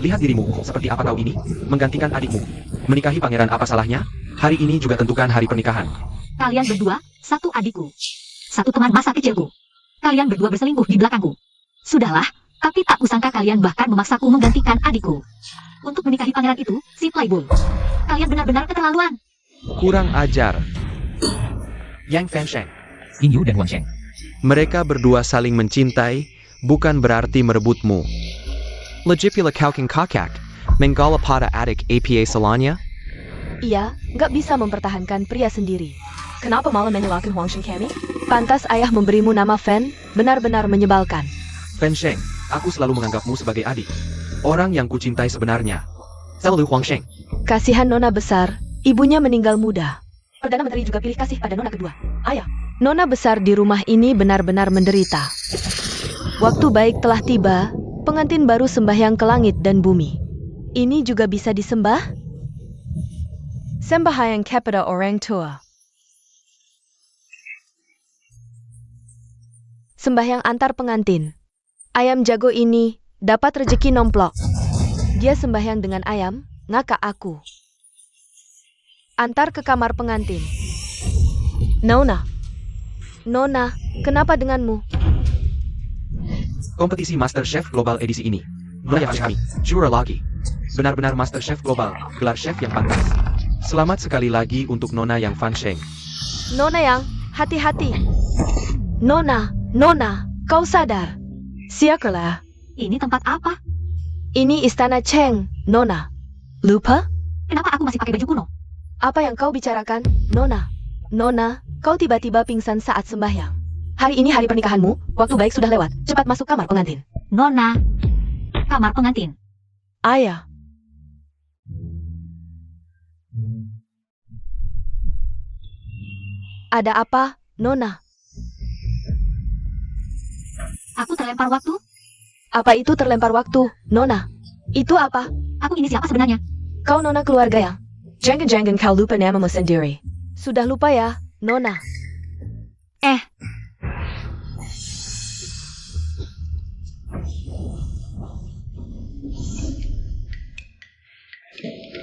Lihat dirimu, seperti apa kau ini? Menggantikan adikmu. Menikahi pangeran apa salahnya? Hari ini juga tentukan hari pernikahan. Kalian berdua, satu adikku. Satu teman masa kecilku. Kalian berdua berselingkuh di belakangku. Sudahlah, tapi tak kusangka kalian bahkan memaksaku menggantikan adikku. Untuk menikahi pangeran itu, si playboy. Kalian benar-benar keterlaluan. Kurang ajar. Yang Fansheng. Ying Yu dan Wang Sheng. Mereka berdua saling mencintai, bukan berarti merebutmu. Legipula kauking kakak, menggala pada adik apa salahnya? Ia nggak bisa mempertahankan pria sendiri. Kenapa malah menyalahkan Huang Sheng kami? Pantas ayah memberimu nama Fan, benar-benar menyebalkan. Fansheng, aku selalu menganggapmu sebagai adik. Orang yang kucintai sebenarnya. Selalu Huang Sheng. Kasihan Nona besar, ibunya meninggal muda. Perdana Menteri juga pilih kasih pada Nona kedua. Ayah, Nona besar di rumah ini benar-benar menderita. Waktu baik telah tiba, pengantin baru sembahyang ke langit dan bumi. Ini juga bisa disembah? Sembahyang kepada orang tua. Sembahyang antar pengantin. Ayam jago ini dapat rezeki nomplok. Dia sembahyang dengan ayam, ngakak aku. Antar ke kamar pengantin. Nona, kenapa denganmu? Kompetisi Master Chef Global edisi ini. Mulai hari kami, juror lagi. Benar-benar Master Chef Global, gelar chef yang pantas. Selamat sekali lagi untuk Nona yang Fansheng. Nona yang, hati-hati. Nona, kau sadar. Siakerlah. Ini tempat apa? Ini istana Cheng, Nona. Lupa? Kenapa aku masih pakai baju kuno? Apa yang kau bicarakan, Nona? Nona, kau tiba-tiba pingsan saat sembahyang. Hari ini hari pernikahanmu, waktu baik sudah lewat. Cepat masuk kamar pengantin. Nona, kamar pengantin. Ayah. Ada apa, Nona? Aku terlempar waktu? Apa itu terlempar waktu, Nona? Itu apa? Aku ini siapa sebenarnya? Kau Nona keluarga yang? Jangan kau lupa namamu sendiri. Sudah lupa ya, Nona.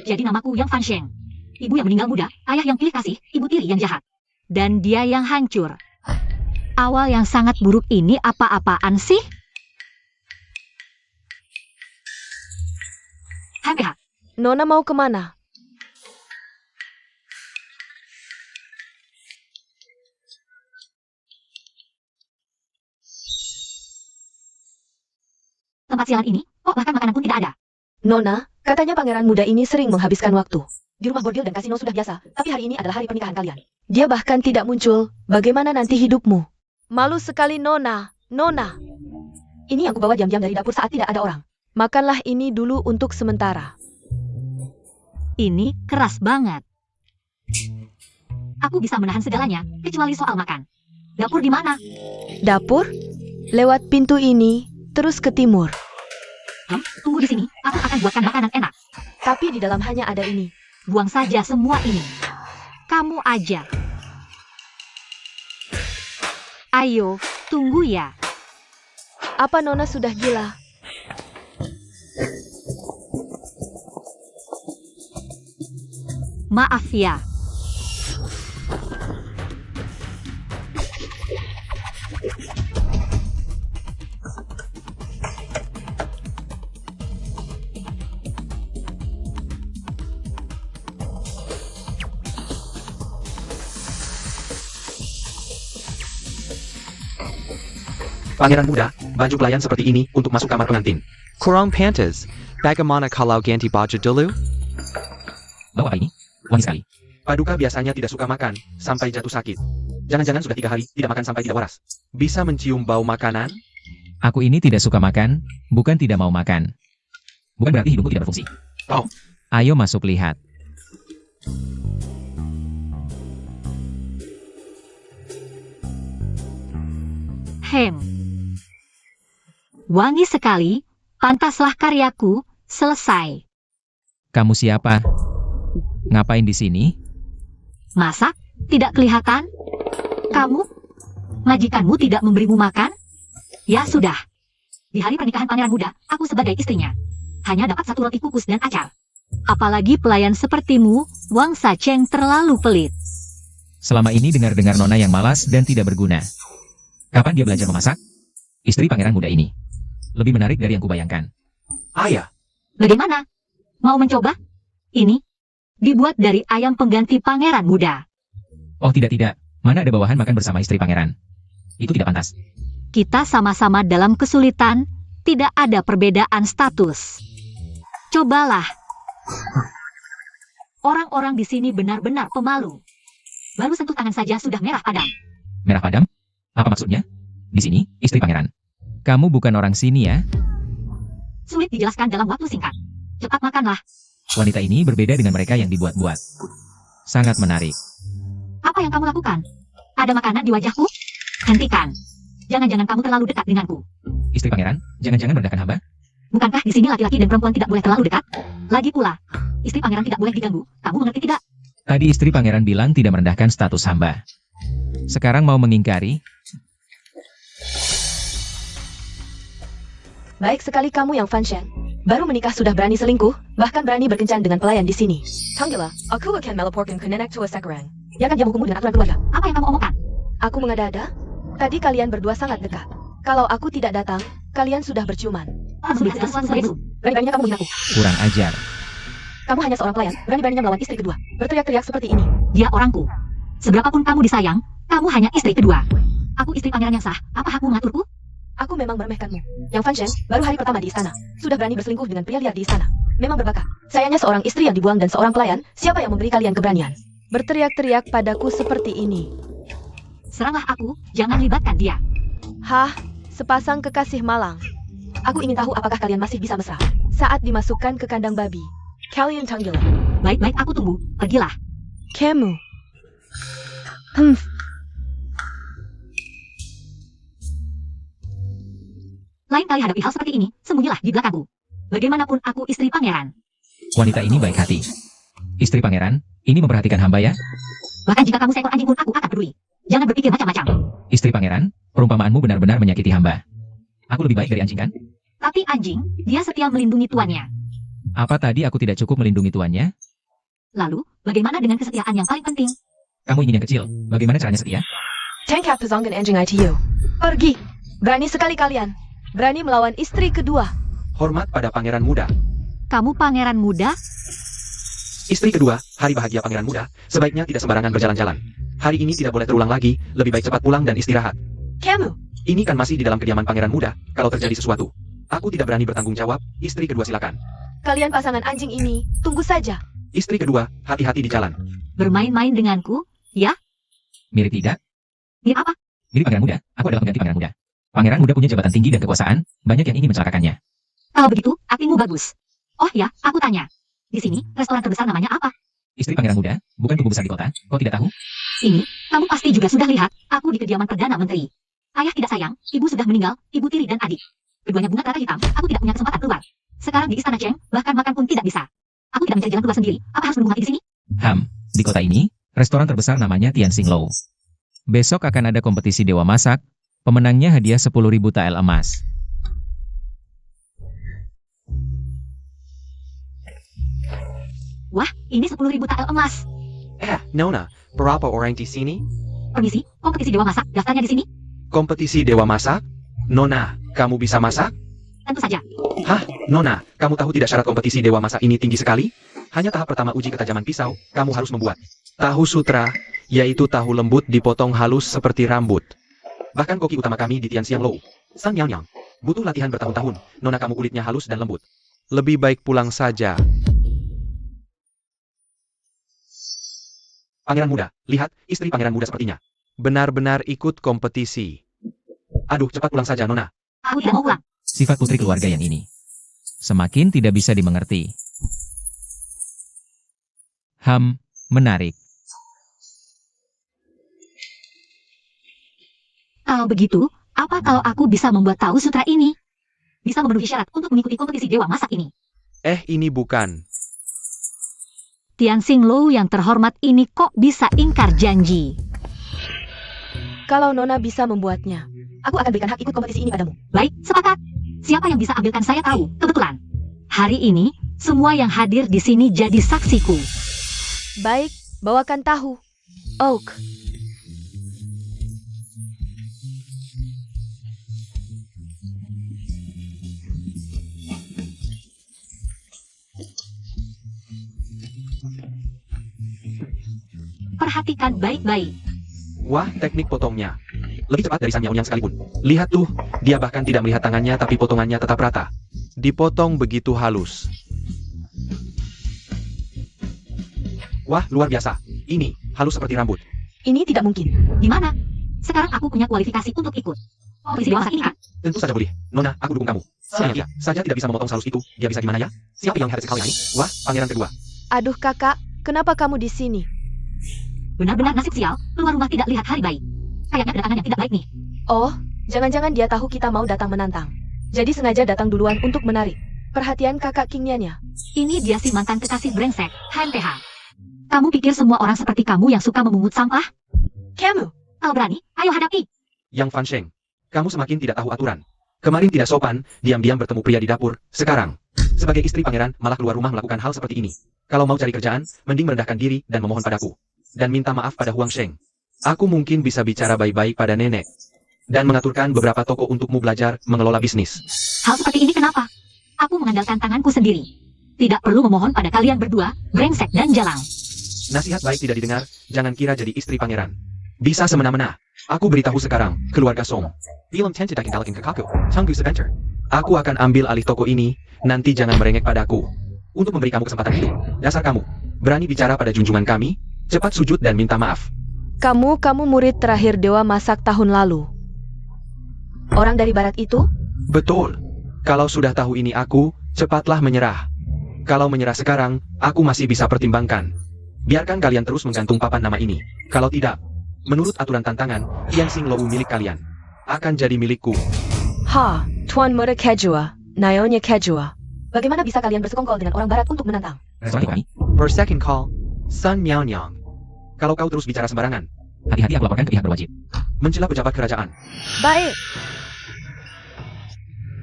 Jadi namaku Yang Fansheng. Ibu yang meninggal muda, ayah yang pilih kasih, ibu tiri yang jahat. Dan dia yang hancur. Awal yang sangat buruk ini apa-apaan sih? HPH. Nona mau kemana? Tempat sialan ini, kok bahkan makanan pun tidak ada. Nona, katanya pangeran muda ini sering menghabiskan waktu. Di rumah bordil dan kasino sudah biasa, tapi hari ini adalah hari pernikahan kalian. Dia bahkan tidak muncul. Bagaimana nanti hidupmu? Malu sekali Nona. Ini yang kubawa diam-diam dari dapur saat tidak ada orang. Makanlah ini dulu untuk sementara. Ini keras banget. Aku bisa menahan segalanya, kecuali soal makan. Dapur di mana? Dapur? Lewat pintu ini, terus ke timur. Tunggu di sini, aku akan buatkan makanan enak. Tapi di dalam hanya ada ini. Buang saja semua ini. Kamu aja. Ayo, tunggu ya. Apa Nona sudah gila? Maaf ya. Pangeran muda, baju pelayan seperti ini untuk masuk kamar pengantin. Kurang pantas. Bagaimana kalau ganti baju dulu? Bau apa ini? Wangi sekali. Paduka biasanya tidak suka makan, sampai jatuh sakit. Jangan-jangan sudah 3 hari tidak makan sampai tidak waras. Bisa mencium bau makanan? Aku ini tidak suka makan, bukan tidak mau makan. Bukan berarti hidupku tidak berfungsi. Oh, Ayo masuk lihat. Wangi sekali, pantaslah karyaku, selesai. Kamu siapa? Ngapain di sini? Masak? Tidak kelihatan? Kamu? Majikanmu tidak memberimu makan? Ya sudah. Di hari pernikahan pangeran muda, aku sebagai istrinya. hanya dapat satu roti kukus dan acar. Apalagi pelayan sepertimu, Wang Sacheng terlalu pelit. Selama ini dengar-dengar Nona yang malas dan tidak berguna. Kapan dia belajar memasak? Istri pangeran muda ini. Lebih menarik dari yang kubayangkan. Ayah, Bagaimana? Mau mencoba? Ini dibuat dari ayam pengganti pangeran muda. Oh tidak. Mana ada bawahan makan bersama istri pangeran? Itu tidak pantas. Kita sama-sama dalam kesulitan, tidak ada perbedaan status. Cobalah. Orang-orang di sini benar-benar pemalu. Baru sentuh tangan saja sudah merah padam. Merah padam? Apa maksudnya? Di sini, istri pangeran. Kamu bukan orang sini ya? Sulit dijelaskan dalam waktu singkat. Cepat makanlah. Wanita ini berbeda dengan mereka yang dibuat-buat. Sangat menarik. Apa yang kamu lakukan? Ada makanan di wajahku? Hentikan. Jangan-jangan kamu terlalu dekat denganku. Istri pangeran, jangan-jangan merendahkan hamba? Bukankah di sini laki-laki dan perempuan tidak boleh terlalu dekat? Lagi pula, istri pangeran tidak boleh diganggu. Kamu mengerti tidak? Tadi istri pangeran bilang tidak merendahkan status hamba. Sekarang mau mengingkari? Baik sekali kamu yang Fan Shen. Baru menikah sudah berani selingkuh, bahkan berani berkencan dengan pelayan di sini. Tanggila, aku akan melaporkan ke nenek tua sekarang. Biarkan dia menghukummu dengan aturan keluarga. Apa yang kamu omongkan? Aku mengada-ada. Tadi kalian berdua sangat dekat. Kalau aku tidak datang, kalian sudah berciuman. Berani-beraninya kamu menghina aku. Kurang ajar. Kamu hanya seorang pelayan, berani-beraninya melawan istri kedua. Berteriak-teriak seperti ini. Dia orangku. Seberapapun kamu disayang, kamu hanya istri kedua. Aku istri pangeran yang sah. Apa hakmu mengaturku? Aku memang meremehkanmu. Yang Fan Shen, baru hari pertama di istana. Sudah berani berselingkuh dengan pria liar di istana. Memang berbakat. Sayangnya seorang istri yang dibuang dan seorang pelayan, siapa yang memberi kalian keberanian? Berteriak-teriak padaku seperti ini. Seranglah aku, jangan libatkan dia. Hah, sepasang kekasih malang. Aku ingin tahu apakah kalian masih bisa mesra. Saat dimasukkan ke kandang babi. Kalian Tanggila. Baik-baik aku tunggu, pergilah. Kamu. Lain kali hadapi hal seperti ini, sembunyilah di belakangku. Bagaimanapun aku istri pangeran. Wanita ini baik hati. Istri pangeran, ini memperhatikan hamba ya? Bahkan jika kamu seekor anjing pun aku akan peduli. Jangan berpikir macam-macam. Istri pangeran, perumpamaanmu benar-benar menyakiti hamba. Aku lebih baik dari anjing kan? Tapi anjing, dia setia melindungi tuannya. Apa tadi aku tidak cukup melindungi tuannya? Lalu, bagaimana dengan kesetiaan yang paling penting? Kamu ingin yang kecil, bagaimana caranya setia? Tengkap pesonggan anjing ITU. Pergi. Berani sekali kalian. Berani melawan istri kedua. hormat pada pangeran muda. Kamu pangeran muda? Istri kedua, hari bahagia pangeran muda, sebaiknya tidak sembarangan berjalan-jalan. Hari ini tidak boleh terulang lagi, lebih baik cepat pulang dan istirahat. Kamu. Ini kan masih di dalam kediaman pangeran muda, kalau terjadi sesuatu. Aku tidak berani bertanggung jawab, istri kedua silakan. Kalian pasangan anjing ini, tunggu saja. Istri kedua, hati-hati di jalan. Bermain-main denganku? Ya? Mirip tidak? Mirip apa? Mirip pangeran muda, aku adalah pengganti pangeran muda. Pangeran muda punya jabatan tinggi dan kekuasaan, banyak yang ingin mencelakakannya. Kalau begitu, aktingmu bagus. Oh ya, aku tanya. Di sini, restoran terbesar namanya apa? Istri pangeran muda, bukan tubuh besar di kota, kau tidak tahu? Ini, kamu pasti juga sudah lihat, aku di kediaman Perdana Menteri. Ayah tidak sayang, ibu sudah meninggal, ibu tiri dan adik. Keduanya bunga kara hitam, aku tidak punya kesempatan keluar. Sekarang di Istana Cheng, bahkan makan pun tidak bisa. Aku tidak mencari jalan keluar sendiri, apa harus menunggu mati di sini? Di kota ini, restoran terbesar namanya Tianxing Lou. Besok akan ada kompetisi dewa masak, pemenangnya hadiah 10.000 tael emas. Wah, ini 10.000 tael emas. Nona, berapa orang di sini? Permisi, kompetisi dewa masak, daftarnya di sini? Kompetisi dewa masak? Nona, kamu bisa masak? Tentu saja. Hah, Nona, kamu tahu tidak syarat kompetisi dewa masak ini tinggi sekali? Hanya tahap pertama uji ketajaman pisau, kamu harus membuat tahu sutra, yaitu tahu lembut dipotong halus seperti rambut. Bahkan koki utama kami di Tianxiang Lou, Sang Yang Yang, butuh latihan bertahun-tahun. Nona kamu kulitnya halus dan lembut. Lebih baik pulang saja. Pangeran muda, lihat, istri pangeran muda sepertinya. Benar-benar ikut kompetisi. Aduh, cepat pulang saja, Nona. Aku tidak mau pulang. Sifat putri keluarga yang ini semakin tidak bisa dimengerti. Menarik. Kalau begitu, apa kalau aku bisa membuat tahu sutra ini? Bisa memenuhi syarat untuk mengikuti kompetisi dewa masak ini. Ini bukan. Tianxing Lou yang terhormat ini kok bisa ingkar janji? Kalau Nona bisa membuatnya, aku akan berikan hak ikut kompetisi ini padamu. Baik, sepakat. Siapa yang bisa ambilkan saya tahu, kebetulan. Hari ini, semua yang hadir di sini jadi saksiku. Baik, bawakan tahu. Oak. Perhatikan baik-baik. Wah, teknik potongnya. Lebih cepat dari San Miao Yang sekalipun. Lihat tuh, dia bahkan tidak melihat tangannya tapi potongannya tetap rata. Dipotong begitu halus. Wah, luar biasa. Ini, halus seperti rambut. Ini tidak mungkin. Di mana? Sekarang aku punya kualifikasi untuk ikut. Kompetisi Dewa Masak ini kan? Tentu saja boleh. Nona, aku dukung kamu. Hanya dia saja tidak bisa memotong halus itu. Dia bisa gimana ya? Siapa yang hebat sekali ini? Wah, pangeran kedua. Aduh kakak, kenapa kamu di sini? Benar-benar nasib sial, keluar rumah tidak lihat hari baik. Kayaknya kedatangan yang tidak baik nih. Oh, jangan-jangan dia tahu kita mau datang menantang. Jadi sengaja datang duluan untuk menarik perhatian kakak Kingnya. Ini dia si mantan kekasih brengsek, HMTH. Kamu pikir semua orang seperti kamu yang suka memungut sampah? Kamu? Kalau berani, ayo hadapi. Yang Fan Sheng, kamu semakin tidak tahu aturan. Kemarin tidak sopan, diam-diam bertemu pria di dapur. Sekarang, sebagai istri pangeran, malah keluar rumah melakukan hal seperti ini. Kalau mau cari kerjaan, mending merendahkan diri dan memohon padaku. Dan minta maaf pada Huang Sheng. Aku mungkin bisa bicara baik-baik pada nenek. Dan mengaturkan beberapa toko untukmu belajar mengelola bisnis. Hal seperti ini kenapa? Aku mengandalkan tanganku sendiri. Tidak perlu memohon pada kalian berdua, brengsek dan jalang. Nasihat baik tidak didengar, jangan kira jadi istri pangeran. Bisa semena-mena. Aku beritahu sekarang, keluarga Song. Film tentu dakin dalakin kekaku, tangguh sebentar. Aku akan ambil alih toko ini, nanti jangan merengek padaku. Untuk memberi kamu kesempatan hidup, dasar kamu. Berani bicara pada junjungan kami, cepat sujud dan minta maaf. Kamu murid terakhir Dewa Masak tahun lalu. Orang dari barat itu? Betul. Kalau sudah tahu ini aku, cepatlah menyerah. Kalau menyerah sekarang, aku masih bisa pertimbangkan. Biarkan kalian terus menggantung papan nama ini. Kalau tidak, menurut aturan tantangan, Tian Xing Lou milik kalian akan jadi milikku. Ha, Tuan Muda Kejua, Naonya Kejua. Bagaimana bisa kalian bersekongkol dengan orang barat untuk menantang? Respon kami. Per second call, Sun Miao Nyang. Kalau kau terus bicara sembarangan, Hati-hati aku laporkan ke pihak berwajib. mencela pejabat kerajaan. Baik,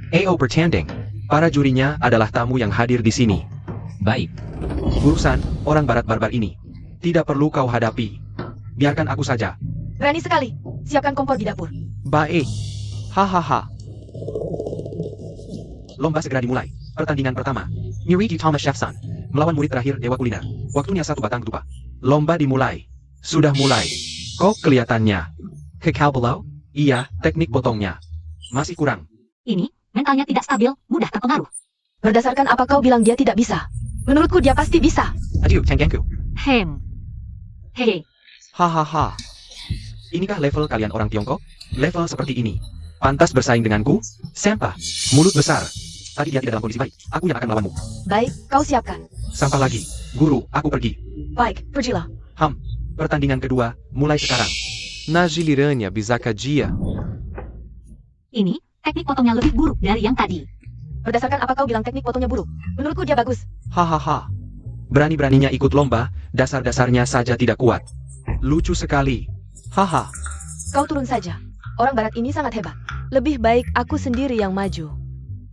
AO bertanding. Para jurinya adalah tamu yang hadir di sini. Baik. Urusan orang barat barbar ini tidak perlu kau hadapi. Biarkan aku saja. berani sekali. Siapkan kompor di dapur. Baik. Hahaha. Lomba segera dimulai. Pertandingan pertama. Nyuri Thomas Chefsan melawan murid terakhir Dewa Kuliner. Waktunya 1 batang ketupat. Lomba dimulai. Sudah mulai. Kok kelihatannya? Kekal belau? Iya, teknik potongnya masih kurang. Ini, mentalnya tidak stabil, mudah terpengaruh. Berdasarkan apa kau bilang dia tidak bisa? Menurutku dia pasti bisa. Adieu, Tengenku. Hehe. Hahaha. Inikah level kalian orang Tiongkok? Level seperti ini. Pantas bersaing denganku? Sampah. Mulut besar. Tadi dia tidak dalam kondisi baik. Aku yang akan melawanmu. Baik, kau siapkan. Sampah lagi. Guru, aku pergi. Baik, pergilah. Pertandingan kedua, mulai sekarang. Najilirannya bisakah dia? Ini, teknik potongnya lebih buruk dari yang tadi. Berdasarkan apa kau bilang teknik potongnya buruk? Menurutku dia bagus. Hahaha. Berani-beraninya ikut lomba, dasar-dasarnya saja tidak kuat. Lucu sekali. Haha. Kau turun saja. Orang barat ini sangat hebat. Lebih baik aku sendiri yang maju.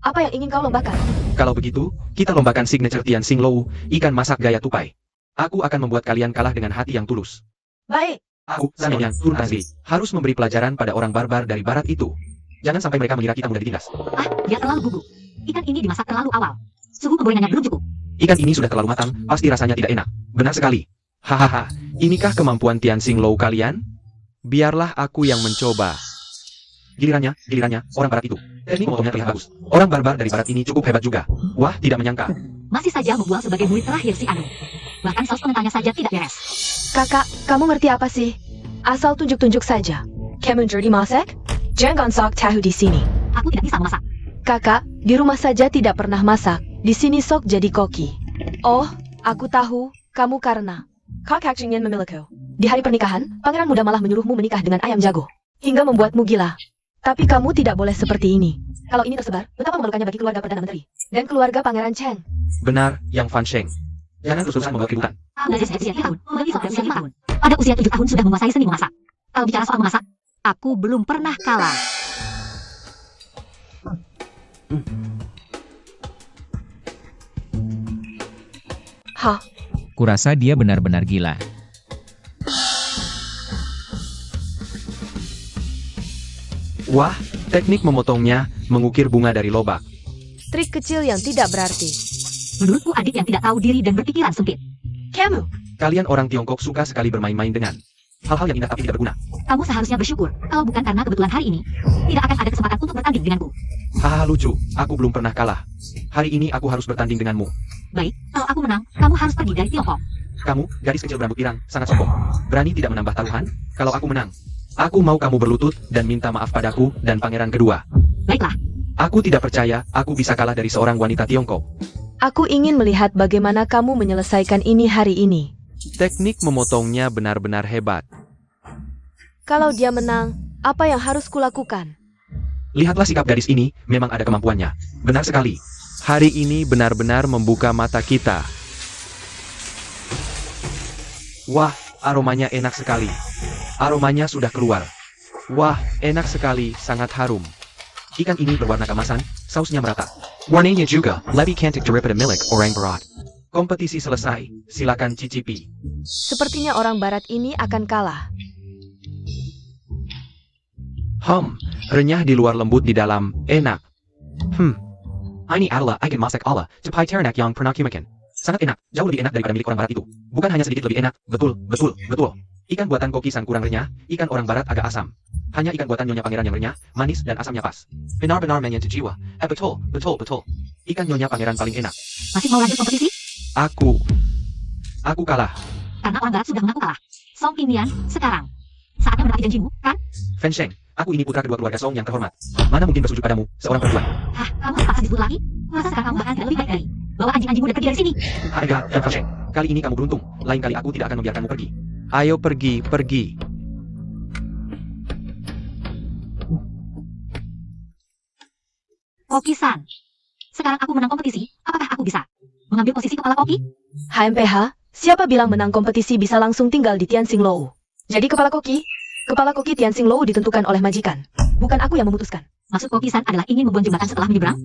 Apa yang ingin kau lombakan? Kalau begitu, kita lombakan signature Tian Xing Lou, ikan masak gaya tupai. Aku akan membuat kalian kalah dengan hati yang tulus. Baik. Aku, San yang turun asli, harus memberi pelajaran pada orang barbar dari barat itu. Jangan sampai mereka mengira kita mudah ditindas. Dia terlalu gugup. Ikan ini dimasak terlalu awal. Suhu penggorengannya belum cukup. Ikan ini sudah terlalu matang, pasti rasanya tidak enak. Benar sekali. Hahaha, inikah kemampuan Tian Xing Lou kalian? Biarlah aku yang mencoba. Gilirannya, orang barat itu. Teknik memotongnya terlihat bagus. Orang barbar dari barat ini cukup hebat juga. Wah, tidak menyangka. Masih saja membual sebagai murid terakhir si Anu. Bahkan saus pengentalnya saja tidak beres. Kakak, kamu ngerti apa sih? Asal tunjuk-tunjuk saja. Kamu jadi masak? Jangan sok tahu di sini. Aku tidak bisa memasak. Kakak, di rumah saja tidak pernah masak. Di sini sok jadi koki. Oh, aku tahu. Kamu karena kakak ingin memilikiku. Di hari pernikahan, pangeran muda malah menyuruhmu menikah dengan ayam jago. Hingga membuatmu gila. Tapi kamu tidak boleh seperti ini. Kalau ini tersebar, betapa memalukannya bagi keluarga Perdana Menteri. Dan keluarga Pangeran Cheng. Benar, yang Fan Sheng. Jangan terus-terusan membawa keributan. Dari usia 3 tahun, lebih sampai usia 5 tahun. Pada usia 7 tahun sudah menguasai seni memasak. Kalau bicara soal memasak, aku belum pernah kalah. Hah? Kurasa dia benar-benar gila. Wah, teknik memotongnya mengukir bunga dari lobak. Trik kecil yang tidak berarti. Menurutku adik yang tidak tahu diri dan berpikiran sempit. Kamu, Kalian orang Tiongkok suka sekali bermain-main dengan hal-hal yang indah tapi tidak berguna. Kamu seharusnya bersyukur, kalau bukan karena kebetulan hari ini, tidak akan ada kesempatan untuk bertanding denganku. Hahaha lucu, aku belum pernah kalah. Hari ini aku harus bertanding denganmu. Baik, kalau aku menang, kamu harus pergi dari Tiongkok. Kamu, gadis kecil berambut pirang, sangat sombong. Berani tidak menambah taruhan? Kalau aku menang, aku mau kamu berlutut dan minta maaf padaku dan pangeran kedua. Baiklah, Aku tidak percaya aku bisa kalah dari seorang wanita Tiongkok. aku ingin melihat bagaimana kamu menyelesaikan ini hari ini. Teknik memotongnya benar-benar hebat. Kalau dia menang, apa yang harus kulakukan? Lihatlah sikap gadis ini, memang ada kemampuannya. Benar sekali. Hari ini benar-benar membuka mata kita. Wah, aromanya enak sekali. Aromanya sudah keluar. Wah, enak sekali, sangat harum. Ikan ini berwarna keemasan, sausnya merata. Warnanya juga lebih cantik daripada milik orang barat. Kompetisi selesai, silakan cicipi. Sepertinya orang barat ini akan kalah. Renyah di luar lembut di dalam, enak. Ini adalah ikan masak ala cepai teranak yang pernah kumakan. Sangat enak, jauh lebih enak daripada milik orang barat itu. Bukan hanya sedikit lebih enak, betul. Ikan buatan Koki San kurang renyah, ikan orang barat agak asam. Hanya ikan buatan Nyonya Pangeran yang renyah, manis dan asamnya pas. Benar-benar menyentuh jiwa. Betul. Ikan Nyonya Pangeran paling enak. masih mau lanjut kompetisi? Aku kalah. Karena orang barat sudah mengaku kalah. Song Qinyan, sekarang. Saatnya menepati janjimu, kan? Fen Sheng, aku ini putra kedua keluarga Song yang terhormat. Mana mungkin bersujud padamu, seorang perempuan. Hah, kamu terpaksa disebut lagi? Kurasa sekarang kamu bahkan tidak lebih baik dari. Bawa anjing-anjingmu dan pergi dari sini. Enggak, Fen Sheng. Kali ini kamu beruntung. Lain kali aku tidak akan membiarkanmu pergi. Ayo pergi. Koki-san. Sekarang aku menang kompetisi, apakah aku bisa mengambil posisi kepala koki? HMPH, siapa bilang menang kompetisi bisa langsung tinggal di Tianxing Lou? Jadi kepala koki Tianxing Lou ditentukan oleh majikan. Bukan aku yang memutuskan. Maksud Koki-san adalah ingin membuang jembatan setelah menyeberang?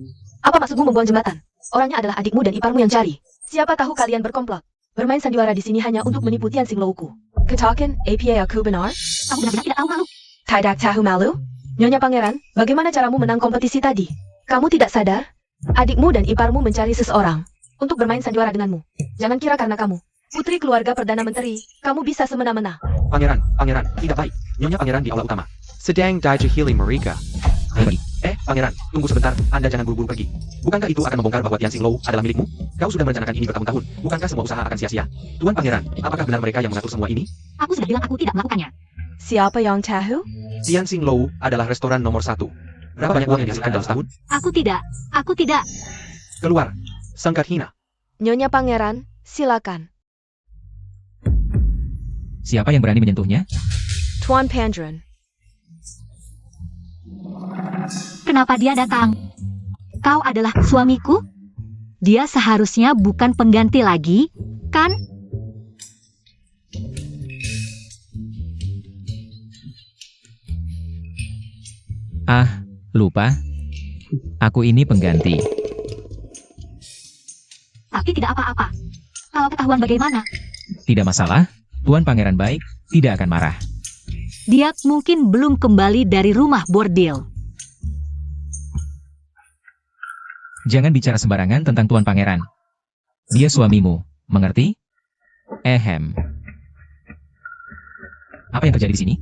Apa maksudmu membuang jembatan? Orangnya adalah adikmu dan iparmu yang cari. Siapa tahu kalian berkomplot. Bermain sandiwara di sini hanya untuk menipu Tianxing Lou-ku. Ketahuan, APA aku benar? Kamu benar-benar tidak tahu malu. Tidak tahu malu? Nyonya Pangeran, bagaimana caramu menang kompetisi tadi? Kamu tidak sadar? Adikmu dan iparmu mencari seseorang untuk bermain sandiwara denganmu. Jangan kira karena kamu putri keluarga Perdana Menteri, kamu bisa semena-mena. Pangeran, tidak baik. Nyonya Pangeran di aula utama. Sedang dijahili mereka. Pangeran, tunggu sebentar. Anda jangan buru-buru pergi. Bukankah itu akan membongkar bahwa Tianxing Lou adalah milikmu? Kau sudah merencanakan ini bertahun-tahun. Bukankah semua usaha akan sia-sia? Tuan Pangeran, apakah benar mereka yang mengatur semua ini? Aku sudah bilang aku tidak melakukannya. Siapa yang tahu? Tianxing Lou adalah restoran nomor 1. Berapa banyak uang yang dihasilkan dalam setahun? Aku tidak. Keluar. Sangkat hina. Nyonya Pangeran, silakan. Siapa yang berani menyentuhnya? Tuan Pandren. Kenapa dia datang? Kau adalah suamiku? Dia seharusnya bukan pengganti lagi, kan? Lupa. Aku ini pengganti. Tapi tidak apa-apa. Kalau ketahuan bagaimana? Tidak masalah. Tuan Pangeran baik, tidak akan marah. Dia mungkin belum kembali dari rumah bordil. Jangan bicara sembarangan tentang Tuan Pangeran. Dia suamimu, mengerti? Apa yang terjadi di sini?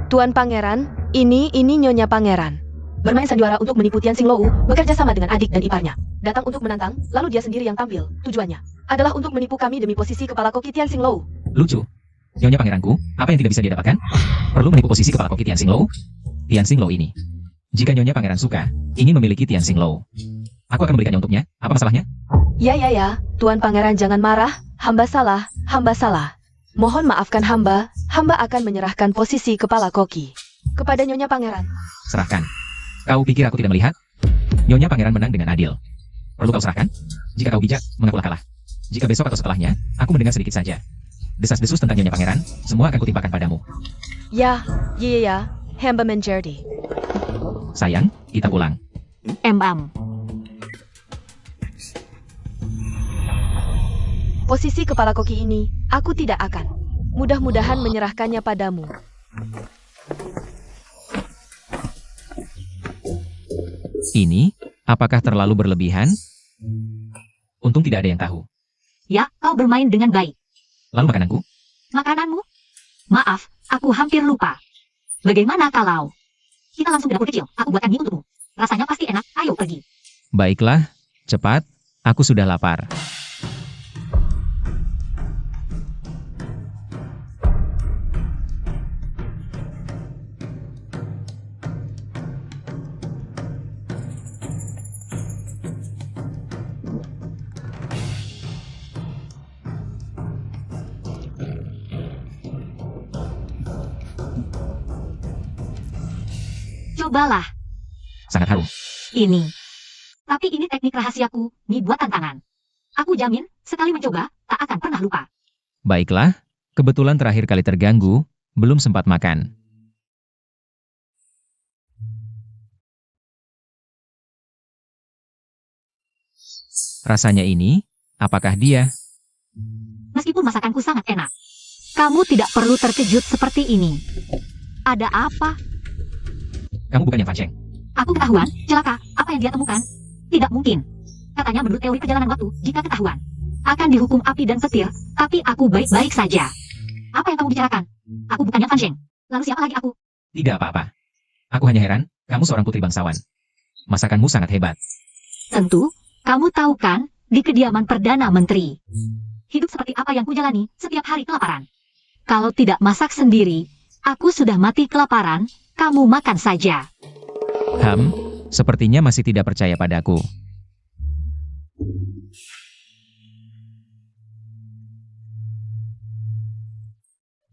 Tuan Pangeran, ini Nyonya Pangeran. Bermain sandiwara untuk menipu Tianxing Lou, bekerja sama dengan adik dan iparnya. Datang untuk menantang, lalu dia sendiri yang tampil. Tujuannya adalah untuk menipu kami demi posisi kepala koki Tianxing Lou. Lucu. Nyonya Pangeranku, apa yang tidak bisa dia dapatkan? Perlu menipu posisi kepala koki Tianxing Lou? Tianxing Lou ini. Jika Nyonya Pangeran suka, ingin memiliki Tianxing Lou, aku akan memberikannya untuknya. Apa masalahnya? Ya. Tuan Pangeran jangan marah. Hamba salah. Mohon maafkan hamba akan menyerahkan posisi kepala koki kepada Nyonya Pangeran. Serahkan. Kau pikir aku tidak melihat? Nyonya Pangeran menang dengan adil. Perlu kau serahkan? Jika kau bijak, mengakulah kalah. Jika besok atau setelahnya, aku mendengar sedikit saja desas-desus tentang Nyonya Pangeran, semua akan kutimpakan padamu. Ya. Hamba menjadi. Sayang, kita pulang. Posisi kepala koki ini, aku tidak akan. Mudah-mudahan menyerahkannya padamu. Ini, apakah terlalu berlebihan? Untung tidak ada yang tahu. Ya, kau bermain dengan baik. Lalu makananku? Makananmu? Maaf, aku hampir lupa. Bagaimana kalau kita langsung ke dapur kecil, aku buatkan mie untukmu. Rasanya pasti enak, ayo pergi. Baiklah, cepat, aku sudah lapar. Cobalah Sangat harum. ini. Tapi ini teknik rahasiaku, mie buatan tangan. Aku jamin, sekali mencoba, tak akan pernah lupa. Baiklah, kebetulan terakhir kali terganggu, belum sempat makan. Rasanya ini, apakah dia? Meskipun masakanku sangat enak. Kamu tidak perlu terkejut seperti ini. Ada apa? Kamu bukan yang Fan Sheng. Aku ketahuan, celaka, apa yang dia temukan? Tidak mungkin. Katanya menurut teori perjalanan waktu, jika ketahuan, akan dihukum api dan petir, tapi aku baik-baik saja. Apa yang kamu bicarakan? Aku bukannya Fan Sheng. Lalu siapa lagi aku? Tidak apa-apa. Aku hanya heran, kamu seorang putri bangsawan. Masakanmu sangat hebat. Tentu, kamu tahu kan, di kediaman Perdana Menteri. Hidup seperti apa yang kujalani, setiap hari kelaparan. Kalau tidak masak sendiri, aku sudah mati kelaparan, kamu makan saja. Sepertinya masih tidak percaya padaku.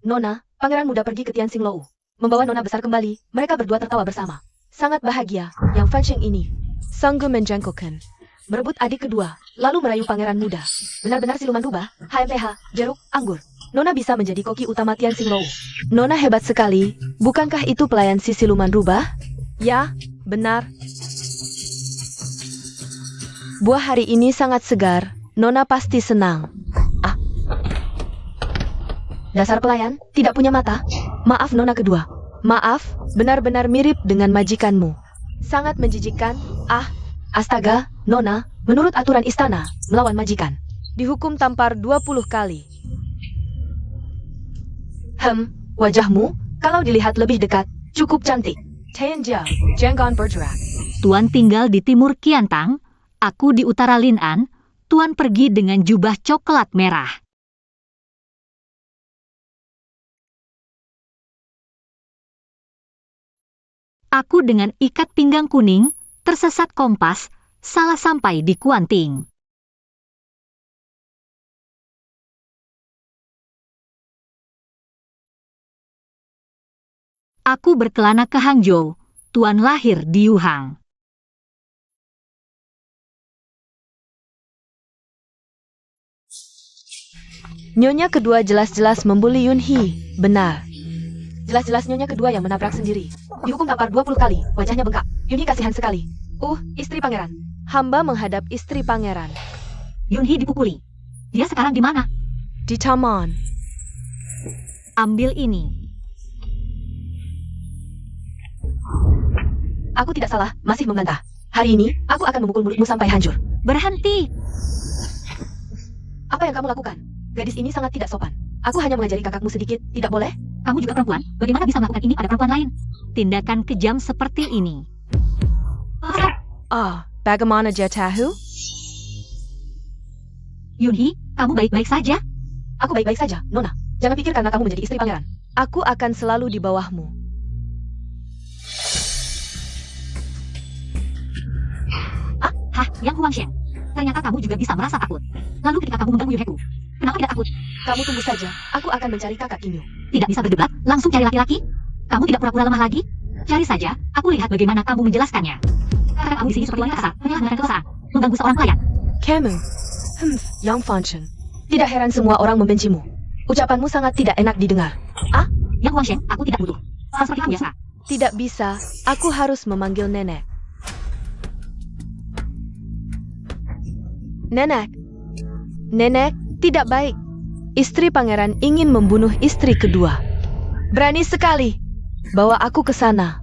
Nona, pangeran muda pergi ke Tianxing Lou. Membawa nona besar kembali, mereka berdua tertawa bersama. Sangat bahagia, yang Fan Sheng ini sanggup menjangkaukan. Merebut adik kedua, lalu merayu pangeran muda. Benar-benar siluman rubah, HMPH, jeruk, anggur. Nona bisa menjadi koki utama Tianxing Lou. Nona hebat sekali, bukankah itu pelayan si siluman rubah? Ya, benar. Buah hari ini sangat segar, Nona pasti senang. Ah. Dasar pelayan, tidak punya mata. Maaf Nona kedua. Maaf, benar-benar mirip dengan majikanmu. Sangat menjijikkan. Ah, astaga, Nona, menurut aturan istana, melawan majikan dihukum tampar 20 kali. Wajahmu, kalau dilihat lebih dekat, cukup cantik. Tianjia, jangan bergerak. Tuan tinggal di timur Qiantang, aku di utara Lin'an, Tuan pergi dengan jubah coklat merah. Aku dengan ikat pinggang kuning, tersesat kompas, salah sampai di Kuanting. Aku berkelana ke Hangzhou, Tuan lahir di Yuhang. Nyonya kedua jelas-jelas membuli Yunhee, benar. Jelas-jelas nyonya kedua yang menabrak sendiri. Dihukum tampar 20 kali, wajahnya bengkak. Yunhee kasihan sekali. Istri pangeran. Hamba menghadap istri pangeran. Yunhee dipukuli. Dia sekarang di mana? Di taman. Ambil ini. Aku tidak salah, masih membantah. Hari ini, aku akan memukul mulutmu sampai hancur. Berhenti! Apa yang kamu lakukan? Gadis ini sangat tidak sopan. Aku hanya mengajari kakakmu sedikit, tidak boleh? Kamu juga perempuan, bagaimana bisa melakukan ini pada perempuan lain? Tindakan kejam seperti ini. Bagaimana dia tahu? Yunhee, kamu baik-baik saja? Aku baik-baik saja, Nona. Jangan pikir karena kamu menjadi istri pangeran. Aku akan selalu di bawahmu. Yang Huangsheng. Ternyata kamu juga bisa merasa takut. Lalu ketika kamu mengganggu Yuheku, kenapa tidak takut? Kamu tunggu saja, aku akan mencari kakak Kinyo. Tidak bisa berdebat, langsung cari laki-laki? Kamu tidak pura-pura lemah lagi? Cari saja, aku lihat bagaimana kamu menjelaskannya. Karena kamu di sini seperti wanita kasar, menyalahgunakan kekuasaan, mengganggu seorang pelayan. Kamu, Yang Fan Sheng. Tidak heran semua orang membencimu. Ucapanmu sangat tidak enak didengar. Yang Huangsheng, aku tidak butuh. Sama seperti kamu biasa. Tidak bisa, aku harus memanggil nenek. Nenek. Nenek, Tidak baik. Istri pangeran ingin membunuh istri kedua. Berani sekali. Bawa aku ke sana.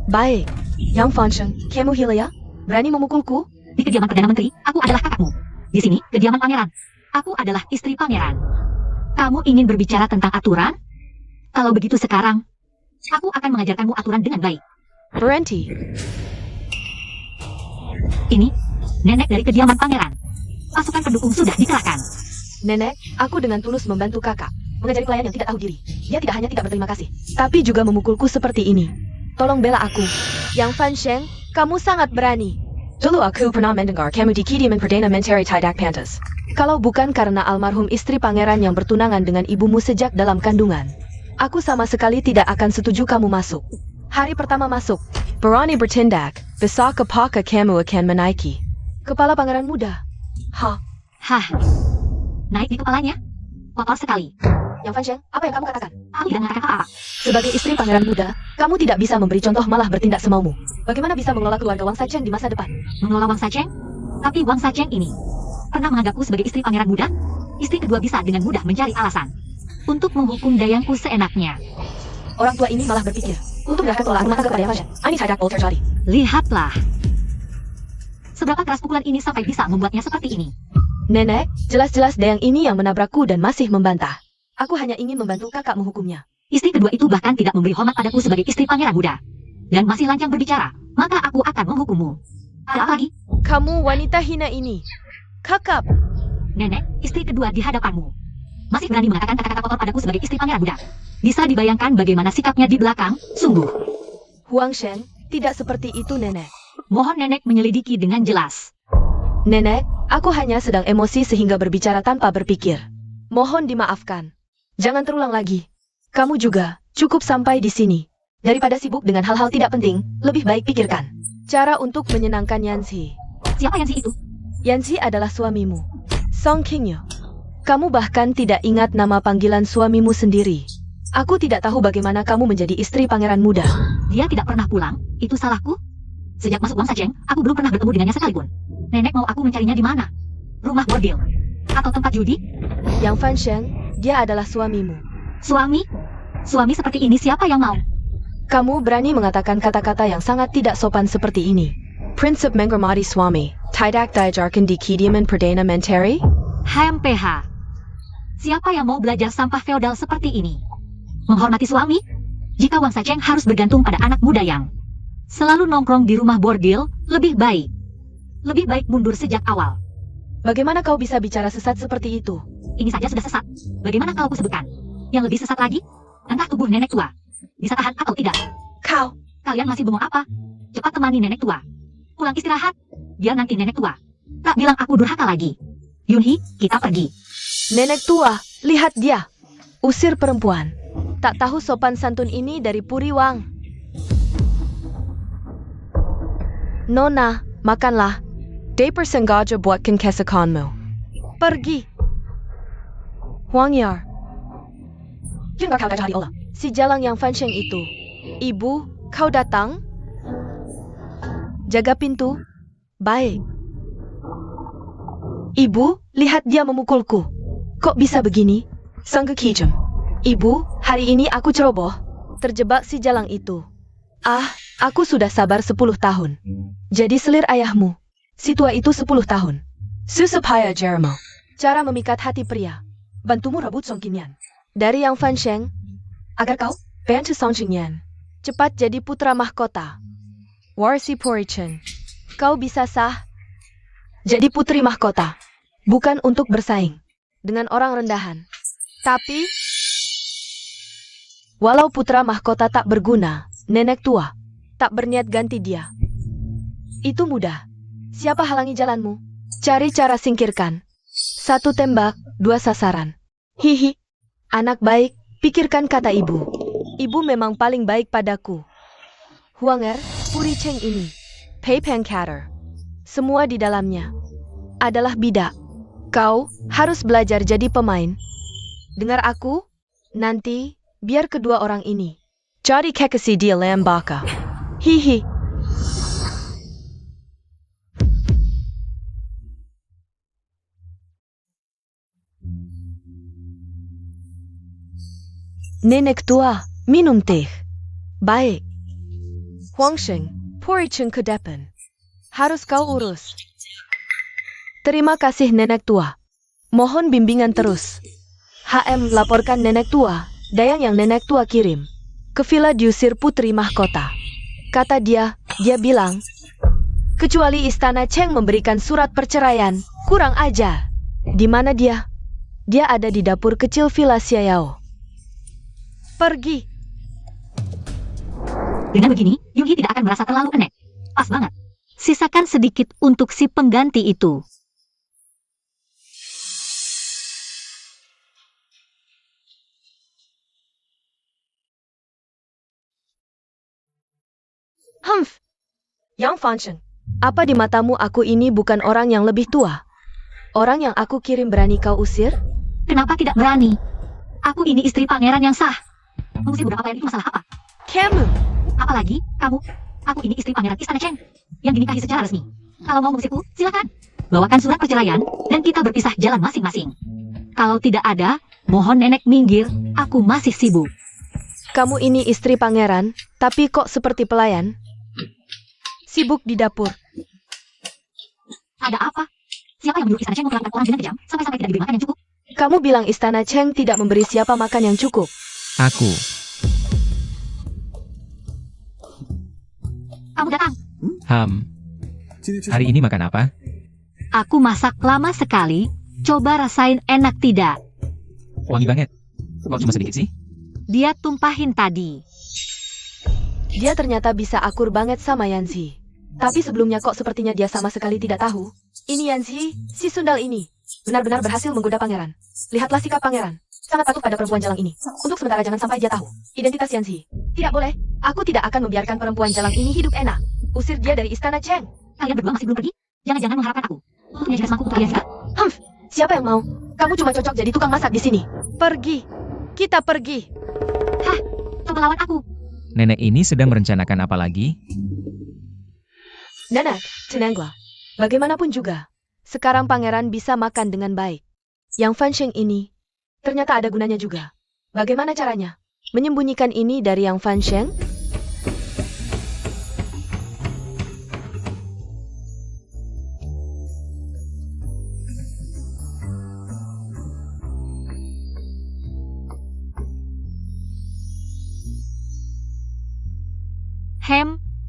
Baik. Yang Fansheng, kamu gila ya? Berani memukulku? Di kediaman Perdana Menteri, aku adalah kakakmu. Di sini, kediaman pangeran. Aku adalah istri pangeran. Kamu ingin berbicara tentang aturan? Kalau begitu sekarang, aku akan mengajarkanmu aturan dengan baik. Berhenti. Ini, nenek dari kediaman pangeran. Pasukan pendukung sudah dikerahkan. Nenek, aku dengan tulus membantu kakak mengajari pelayan yang tidak tahu diri. Dia tidak hanya tidak berterima kasih, tapi juga memukulku seperti ini. Tolong bela aku. Yang Fansheng, kamu sangat berani. Dulu aku pernah mendengar kamu di kediaman Perdana Menteri Tidak Pantas. Kalau bukan karena almarhum istri pangeran yang bertunangan dengan ibumu sejak dalam kandungan, aku sama sekali tidak akan setuju kamu masuk. Hari pertama masuk, berani bertindak, besar kepala kamu akan menaiki kepala pangeran muda. Hah? Hah? Naik di kepalanya? Kotor sekali. Yang Fansheng, apa yang kamu katakan? Aku tidak mengatakan apa-apa. Sebagai istri pangeran muda, kamu tidak bisa memberi contoh malah bertindak semaumu. Bagaimana bisa mengelola keluarga Wang Sacheng di masa depan? Mengelola Wang Sacheng? Tapi Wang Sacheng ini pernah menganggapku sebagai istri pangeran muda? Istri kedua bisa dengan mudah mencari alasan untuk menghukum dayangku seenaknya. Orang tua ini malah berpikir untuk menyerahkan pengelolaan rumah tangga kepada Yang Fansheng. Ini tidak boleh terjadi. Lihatlah. Seberapa keras pukulan ini sampai bisa membuatnya seperti ini. Nenek, jelas-jelas Dayang ini yang menabrakku dan masih membantah. Aku hanya ingin membantu kakak menghukumnya. Istri kedua itu bahkan tidak memberi hormat padaku sebagai istri pangeran muda. Dan masih lancang berbicara, maka aku akan menghukummu. Ada apa lagi? Kamu wanita hina ini. Kakak, Nenek, istri kedua di hadapanmu. Masih berani mengatakan kata-kata kotor padaku sebagai istri pangeran muda. Bisa dibayangkan bagaimana sikapnya di belakang, sungguh. Huang Shen, tidak seperti itu nenek. Mohon nenek menyelidiki dengan jelas. Nenek, aku hanya sedang emosi sehingga berbicara tanpa berpikir. Mohon dimaafkan. Jangan terulang lagi. Kamu juga, cukup sampai di sini. Daripada sibuk dengan hal-hal tidak penting, lebih baik pikirkan cara untuk menyenangkan Yanzi. Siapa Yanzi itu? Yanzi adalah suamimu, Song Qingyu. Kamu bahkan tidak ingat nama panggilan suamimu sendiri. Aku tidak tahu bagaimana kamu menjadi istri pangeran muda. Dia tidak pernah pulang, itu salahku? Sejak masuk Wang Sacheng, aku belum pernah bertemu dengannya sekalipun. Nenek mau aku mencarinya di mana? Rumah bordil? Atau tempat judi? Yang Fansheng, dia adalah suamimu. Suami? Suami seperti ini siapa yang mau? Kamu berani mengatakan kata-kata yang sangat tidak sopan seperti ini. Prinsip menghormati suami, tidak diajarkan di kediaman Perdana Menteri? HMPH. Siapa yang mau belajar sampah feodal seperti ini? Menghormati suami? Jika Wang Sacheng harus bergantung pada anak muda yang selalu nongkrong di rumah bordil, lebih baik. Lebih baik mundur sejak awal. Bagaimana kau bisa bicara sesat seperti itu? Ini saja sudah sesat. Bagaimana kalau aku sebutkan? Yang lebih sesat lagi? Entah tubuh nenek tua. Bisa tahan atau tidak? Kau! Kalian masih bengong apa? Cepat temani nenek tua. Pulang istirahat. Biar nanti nenek tua tak bilang aku durhaka lagi. Yunhee, kita pergi. Nenek tua, lihat dia. Usir perempuan. Tak tahu sopan santun ini dari Puri Wang. Nona, makanlah. Dia bersengaja buatkan kesukaanmu. Pergi. Huang Yar. Jangan kau cari olah. Si Jalang Yang Fansheng itu. Ibu, kau datang? Jaga pintu. Baik. Ibu, lihat dia memukulku. Kok bisa begini? Sang kekijem. Ibu, hari ini aku ceroboh. Terjebak si Jalang itu. Ah, aku sudah sabar 10 tahun. Jadi selir ayahmu. Si tua itu 10 tahun. Susupaya Jeremo. Cara memikat hati pria. Bantumu rebut Song Qingyan. Dari Yang Fansheng. Agar kau, bantu Song Qingyan. Cepat jadi putra mahkota. Warsi Porichen. Kau bisa sah. Jadi putri mahkota. Bukan untuk bersaing dengan orang rendahan. Tapi, walau putra mahkota tak berguna, nenek tua tak berniat ganti dia. Itu mudah. Siapa halangi jalanmu? Cari cara singkirkan. 1 tembak, 2 sasaran. Hihi. Anak baik, pikirkan kata ibu. Ibu memang paling baik padaku. Huanger, Puri Cheng ini. Pei Peng Cater. Semua di dalamnya adalah bidak. Kau harus belajar jadi pemain. Dengar aku? Nanti, biar kedua orang ini cari kekasih dia lembaka. Hihi. Nenek tua, minum teh. Baik. Huangsheng, Poricheng ke depan. Harus kau urus. Terima kasih nenek tua. Mohon bimbingan terus. HM laporkan nenek tua, dayang yang nenek tua kirim. Ke villa diusir putri mahkota. Kata dia bilang, kecuali istana Cheng memberikan surat perceraian, kurang ajar. Di mana dia? Dia ada di dapur kecil villa Xiao. Pergi. Dengan begini, Yunghi tidak akan merasa terlalu enek. Pas banget. Sisakan sedikit untuk si pengganti itu. Humph. Yang Fanchen, apa di matamu aku ini bukan orang yang lebih tua? Orang yang aku kirim berani kau usir? Kenapa tidak berani? Aku ini istri pangeran yang sah. Mengusir budak pelayan itu masalah apa? Kamu. Apalagi, kamu. Aku ini istri pangeran istana Cheng, yang dinikahi secara resmi. Kalau mau mengusirku, silakan. Bawakan surat perceraian, dan kita berpisah jalan masing-masing. Kalau tidak ada, mohon nenek minggir, aku masih sibuk. Kamu ini istri pangeran, tapi kok seperti pelayan? Sibuk di dapur. Ada apa? Siapa yang menyuruh istana Cheng memperlakukan orang dengan kejam, sampai-sampai tidak diberi makan yang cukup? Kamu bilang istana Cheng tidak memberi siapa makan yang cukup. Aku. Kamu datang. Hari ini makan apa? Aku masak lama sekali, coba rasain enak tidak? Wangi banget. Kok cuma sedikit sih? Dia tumpahin tadi. Dia ternyata bisa akur banget sama Yanzi. Tapi sebelumnya kok sepertinya dia sama sekali tidak tahu. Ini Yanzi, si sundal ini. Benar-benar berhasil menggoda pangeran. Lihatlah sikap pangeran. Sangat patuh pada perempuan jalang ini. Untuk sementara jangan sampai dia tahu identitas Yanzi. Tidak boleh. Aku tidak akan membiarkan perempuan jalang ini hidup enak. Usir dia dari istana Cheng. Kalian berdua masih belum pergi? Jangan-jangan mengharapkan aku untuk menyajikan semangkuk untuk kalian juga? Humph, siapa yang mau? Kamu cuma cocok jadi tukang masak di sini. Pergi. Kita pergi. Hah, coba lawan aku. Nenek ini sedang merencanakan apa lagi? Nenek, Cenengla. Bagaimanapun juga, sekarang pangeran bisa makan dengan baik. Yang Fansheng ini, ternyata ada gunanya juga. Bagaimana caranya? Menyembunyikan ini dari Yang Fansheng?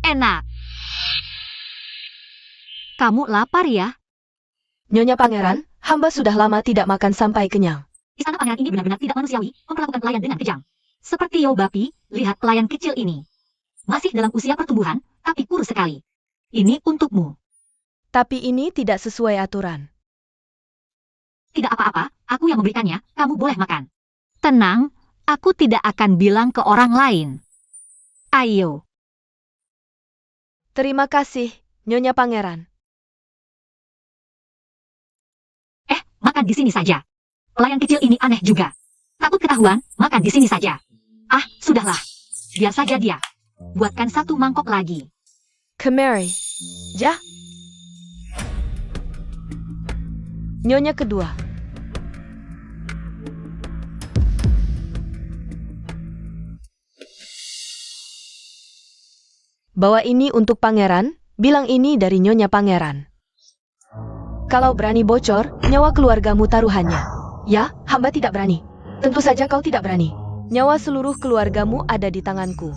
Enak. Kamu lapar ya? Nyonya Pangeran, hamba sudah lama tidak makan sampai kenyang. Istana pangeran ini benar-benar tidak manusiawi, memperlakukan pelayan dengan kejam. Seperti Yobapi, lihat pelayan kecil ini. Masih dalam usia pertumbuhan, tapi kurus sekali. Ini untukmu. Tapi ini tidak sesuai aturan. Tidak apa-apa, aku yang memberikannya, kamu boleh makan. Tenang, aku tidak akan bilang ke orang lain. Ayo. Terima kasih, Nyonya Pangeran. Makan di sini saja. Pelayan kecil ini aneh juga. Takut ketahuan, makan di sini saja. Ah, sudahlah. Biar saja dia. Buatkan satu mangkok lagi. Kemari. Ja. Nyonya kedua. Bawa ini untuk pangeran, bilang ini dari Nyonya Pangeran. Kalau berani bocor, nyawa keluargamu taruhannya. Ya, hamba tidak berani. Tentu saja kau tidak berani. Nyawa seluruh keluargamu ada di tanganku.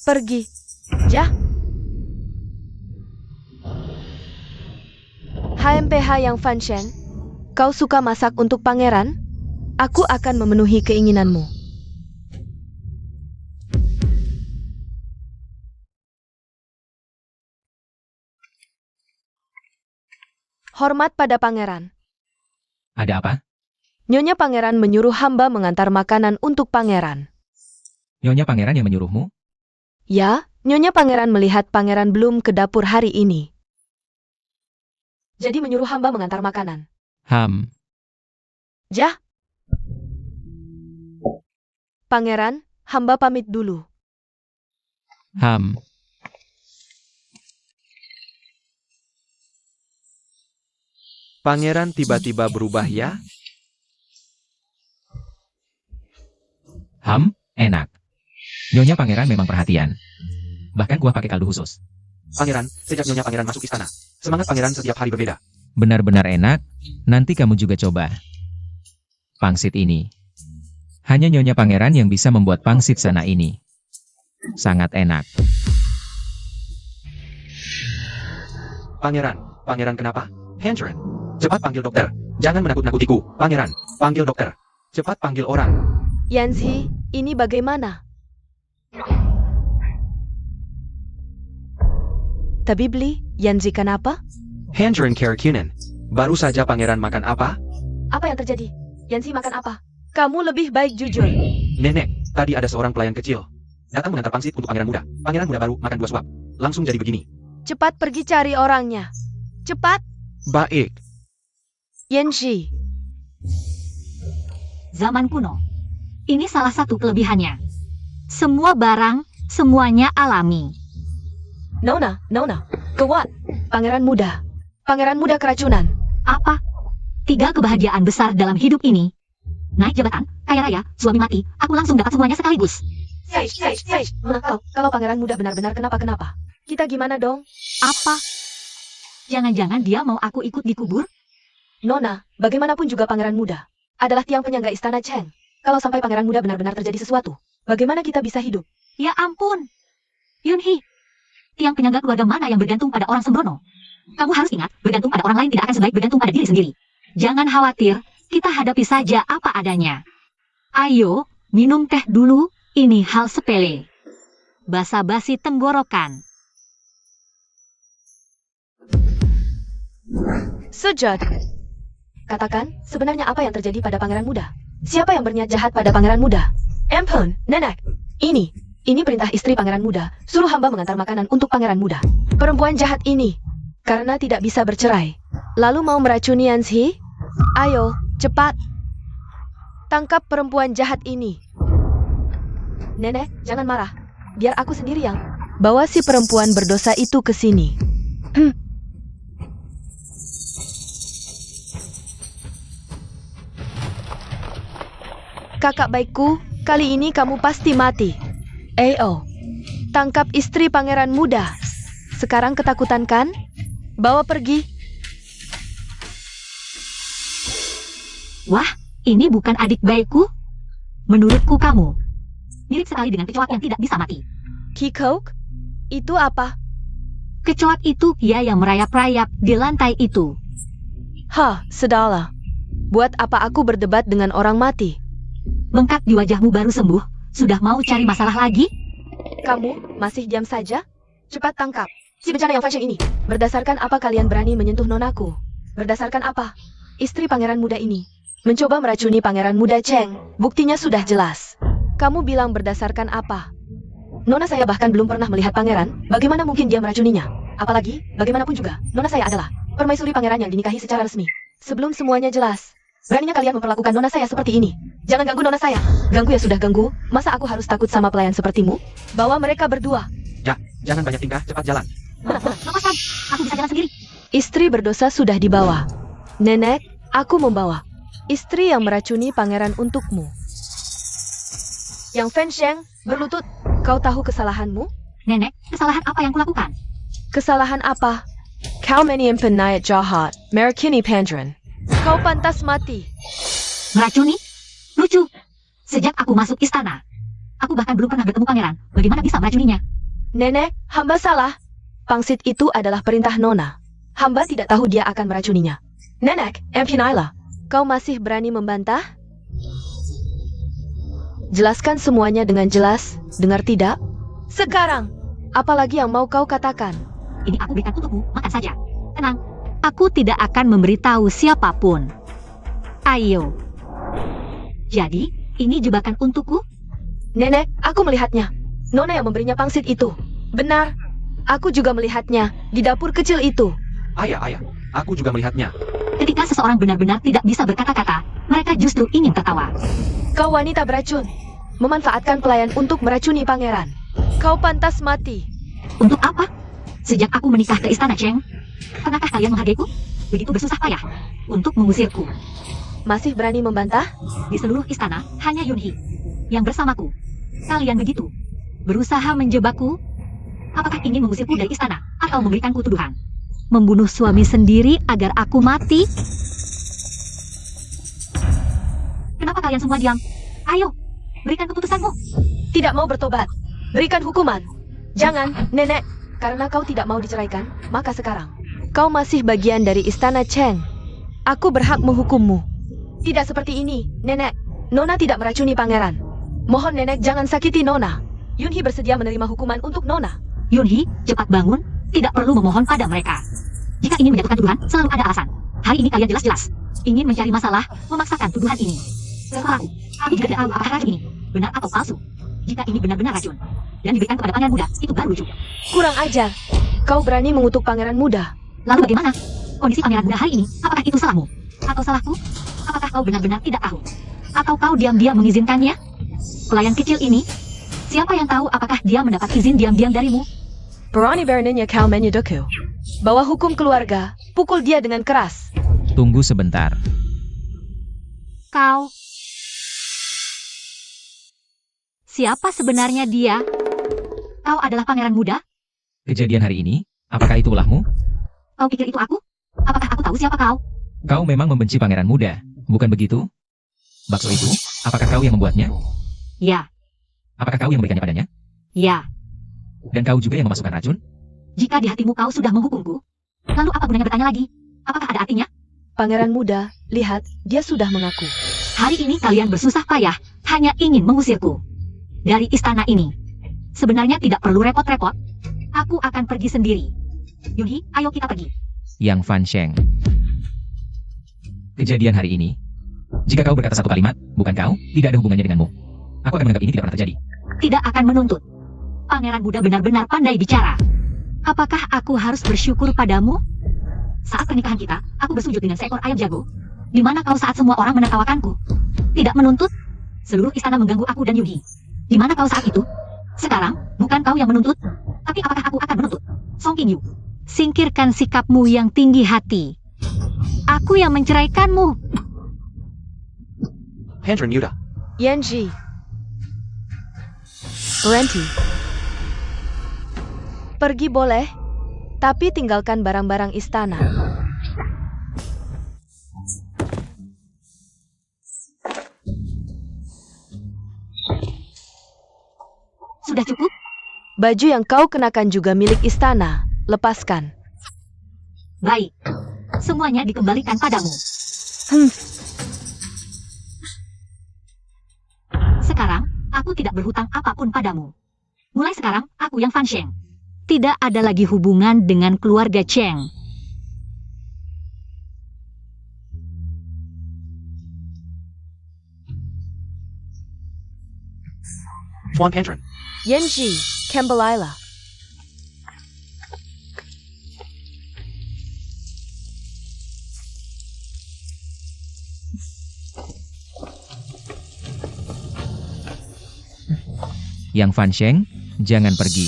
Pergi. Ja. HMPH yang Fanshen, kau suka masak untuk pangeran? Aku akan memenuhi keinginanmu. Hormat pada pangeran. Ada apa? Nyonya Pangeran menyuruh hamba mengantar makanan untuk pangeran. Nyonya Pangeran yang menyuruhmu? Ya, Nyonya Pangeran melihat pangeran belum ke dapur hari ini. Jadi menyuruh hamba mengantar makanan. Ja. Pangeran, hamba pamit dulu. Pangeran tiba-tiba berubah ya? Enak. Nyonya pangeran memang perhatian. Bahkan kuah pakai kaldu khusus. Pangeran, sejak Nyonya Pangeran masuk istana, semangat Pangeran setiap hari berbeda. Benar-benar enak, nanti kamu juga coba. Pangsit ini. Hanya Nyonya Pangeran yang bisa membuat pangsit sana ini. Sangat enak. Pangeran kenapa? Hendren, cepat panggil dokter. Jangan menakut-nakutiku, Pangeran. Panggil dokter. Cepat panggil orang. Yanzi, ini bagaimana? Tabib Li, Yanzi kenapa? Hendren Karakunen. Baru saja Pangeran makan apa? Apa yang terjadi? Yanzi makan apa? Kamu lebih baik jujur. Nenek, tadi ada seorang pelayan kecil. Datang mengantar pangsit untuk Pangeran muda. Pangeran muda baru makan 2 suap. Langsung jadi begini. Cepat pergi cari orangnya. Cepat, Baik. Yanzi. Zaman kuno. Ini salah satu kelebihannya. Semua barang, semuanya alami. Nona, Kewat. Pangeran muda. Pangeran muda keracunan. Apa? 3 kebahagiaan besar dalam hidup ini. Naik jabatan, kaya raya, suami mati, aku langsung dapat semuanya sekaligus. Kalau pangeran muda benar-benar kenapa-kenapa, kita gimana dong? Apa? Jangan-jangan dia mau aku ikut dikubur? Nona, bagaimanapun juga pangeran muda adalah tiang penyangga istana Cheng. Kalau sampai pangeran muda benar-benar terjadi sesuatu, bagaimana kita bisa hidup? Ya ampun. Yunhee, tiang penyangga keluarga mana yang bergantung pada orang sembrono? Kamu harus ingat, bergantung pada orang lain tidak akan sebaik bergantung pada diri sendiri. Jangan khawatir, kita hadapi saja apa adanya. Ayo, minum teh dulu, ini hal sepele. Basa-basi tenggorokan. Sejak. Katakan, sebenarnya apa yang terjadi pada pangeran muda? Siapa yang berniat jahat pada pangeran muda? Ampun, nenek. Ini perintah istri pangeran muda. Suruh hamba mengantar makanan untuk pangeran muda. Perempuan jahat ini, karena tidak bisa bercerai, lalu mau meracuni Yanzi? Ayo, cepat. Tangkap perempuan jahat ini. Nenek, jangan marah. Biar aku sendiri yang bawa si perempuan berdosa itu ke sini. Kakak baikku, kali ini kamu pasti mati. Ayo, tangkap istri pangeran muda. Sekarang ketakutan kan? Bawa pergi. Wah, ini bukan adik baikku? Menurutku kamu mirip sekali dengan kecoak yang tidak bisa mati. Kikok? Itu apa? Kecoak itu ya yang merayap-rayap di lantai itu. Hah, sedala. Buat apa aku berdebat dengan orang mati? Bengkak di wajahmu baru sembuh, sudah mau cari masalah lagi? Kamu masih diam saja? Cepat tangkap si bencana yang fashion ini. Berdasarkan apa kalian berani menyentuh nonaku? Berdasarkan apa? Istri pangeran muda ini mencoba meracuni pangeran muda Cheng. Buktinya sudah jelas. Kamu bilang berdasarkan apa? Nona saya bahkan belum pernah melihat pangeran. Bagaimana mungkin dia meracuninya? Apalagi, bagaimanapun juga, nona saya adalah permaisuri pangeran yang dinikahi secara resmi. Sebelum semuanya jelas, beraninya kalian memperlakukan nona saya seperti ini. Jangan ganggu nona saya. Ganggu ya sudah ganggu. Masa aku harus takut sama pelayan sepertimu? Bawa mereka berdua. Ya, jangan banyak tingkah, cepat jalan. Lepaskan, aku bisa jalan sendiri. Istri berdosa sudah dibawa. Nenek, aku membawa istri yang meracuni pangeran untukmu. Yang Fen Sheng, berlutut. Kau tahu kesalahanmu? Nenek, kesalahan apa yang kulakukan? Kesalahan apa? Kau menyimpan niat jahat, merakini pangeran. Kau pantas mati. Meracuni? Lucu. Sejak aku masuk istana, aku bahkan belum pernah bertemu pangeran. Bagaimana bisa meracuninya? Nenek, hamba salah. Pangsit itu adalah perintah nona. Hamba tidak tahu dia akan meracuninya. Nenek, Empinaila, kau masih berani membantah? Jelaskan semuanya dengan jelas, dengar tidak? Sekarang, apalagi yang mau kau katakan? Ini aku berikan untukmu, makan saja. Tenang, aku tidak akan memberitahu siapapun. Ayo. Jadi, ini jebakan untukku? Nenek, aku melihatnya. Nona yang memberinya pangsit itu. Benar, aku juga melihatnya di dapur kecil itu. Ayah, aku juga melihatnya. Ketika seseorang benar-benar tidak bisa berkata-kata, mereka justru ingin tertawa. Kau wanita beracun, memanfaatkan pelayan untuk meracuni pangeran. Kau pantas mati. Untuk apa? Sejak aku menikah ke istana Cheng, pernahkah kalian menghargaiku? Begitu bersusah payah untuk mengusirku. Masih berani membantah? Di seluruh istana, hanya Yunhee. yang bersamaku. Kalian begitu berusaha menjebakku? Apakah ingin mengusirku dari istana atau memberikanku tuduhan membunuh suami sendiri agar aku mati? Kenapa kalian semua diam? Ayo, berikan keputusanmu. Tidak mau bertobat. Berikan hukuman. Jangan, nenek. Karena kau tidak mau diceraikan, maka sekarang kau masih bagian dari istana Cheng. Aku berhak menghukummu. Tidak seperti ini, nenek. Nona tidak meracuni pangeran. Mohon nenek jangan sakiti Nona. Yunhee bersedia menerima hukuman untuk Nona. Yunhee, cepat bangun. Tidak perlu memohon pada mereka. Jika ingin menjatuhkan tuduhan, selalu ada alasan. Hari ini kalian jelas-jelas ingin mencari masalah, memaksakan tuduhan ini. Setelah aku juga tidak tahu apakah racun ini benar atau palsu. Jika ini benar-benar racun dan diberikan kepada pangeran muda, itu baru lucu. Kurang ajar. Kau berani mengutuk pangeran muda. Lalu bagaimana kondisi pangeran muda hari ini? Apakah itu salahmu? Atau salahku? Apakah kau benar-benar tidak tahu? Atau kau diam-diam mengizinkannya? Pelayan kecil ini, siapa yang tahu apakah dia mendapat izin diam-diam darimu? Berani beraninya kau menyuduhku. Bawa hukum keluarga, pukul dia dengan keras. Tunggu sebentar. Kau. Siapa sebenarnya dia? Kau adalah pangeran muda? Kejadian hari ini, apakah itu ulahmu? Kau pikir itu aku? Apakah aku tahu siapa kau? Kau memang membenci pangeran muda, bukan begitu? Bakso itu, apakah kau yang membuatnya? Ya, Apakah kau yang memberikannya padanya? ya. Dan kau juga yang memasukkan racun? Jika di hatimu kau sudah menghukumku, lalu apa gunanya bertanya lagi? Apakah ada artinya? Pangeran muda, lihat, dia sudah mengaku. Hari ini kalian bersusah payah hanya ingin mengusirku dari istana ini. Sebenarnya tidak perlu repot-repot. Aku akan pergi sendiri. Yunhee, ayo kita pergi. Yang Fan Sheng. Kejadian hari ini, jika kau berkata satu kalimat, bukan kau, tidak ada hubungannya denganmu. Aku akan menganggap ini tidak pernah terjadi. Tidak akan menuntut. Pangeran muda benar-benar pandai bicara. Apakah aku harus bersyukur padamu? Saat pernikahan kita, aku bersujud dengan seekor ayam jago. Di mana kau saat semua orang menertawakanku? Tidak menuntut? Seluruh istana mengganggu aku dan Yunhee. Di mana kau saat itu? Sekarang, bukan kau yang menuntut. Tapi apakah aku akan menuntut? Song Qingyu, singkirkan sikapmu yang tinggi hati. Aku yang menceraikanmu. Pangeran Yuda. Yanji. Berhenti. Pergi boleh, tapi tinggalkan barang-barang istana. Sudah cukup? Baju yang kau kenakan juga milik istana. Lepaskan. Baik. Semuanya dikembalikan padamu. Sekarang, aku tidak berhutang apapun padamu. Mulai sekarang, aku yang Fan Sheng. Tidak ada lagi hubungan dengan keluarga Cheng. Tuan Pangeran. Yanji, Kembalaila. Yang Fan Sheng, jangan pergi.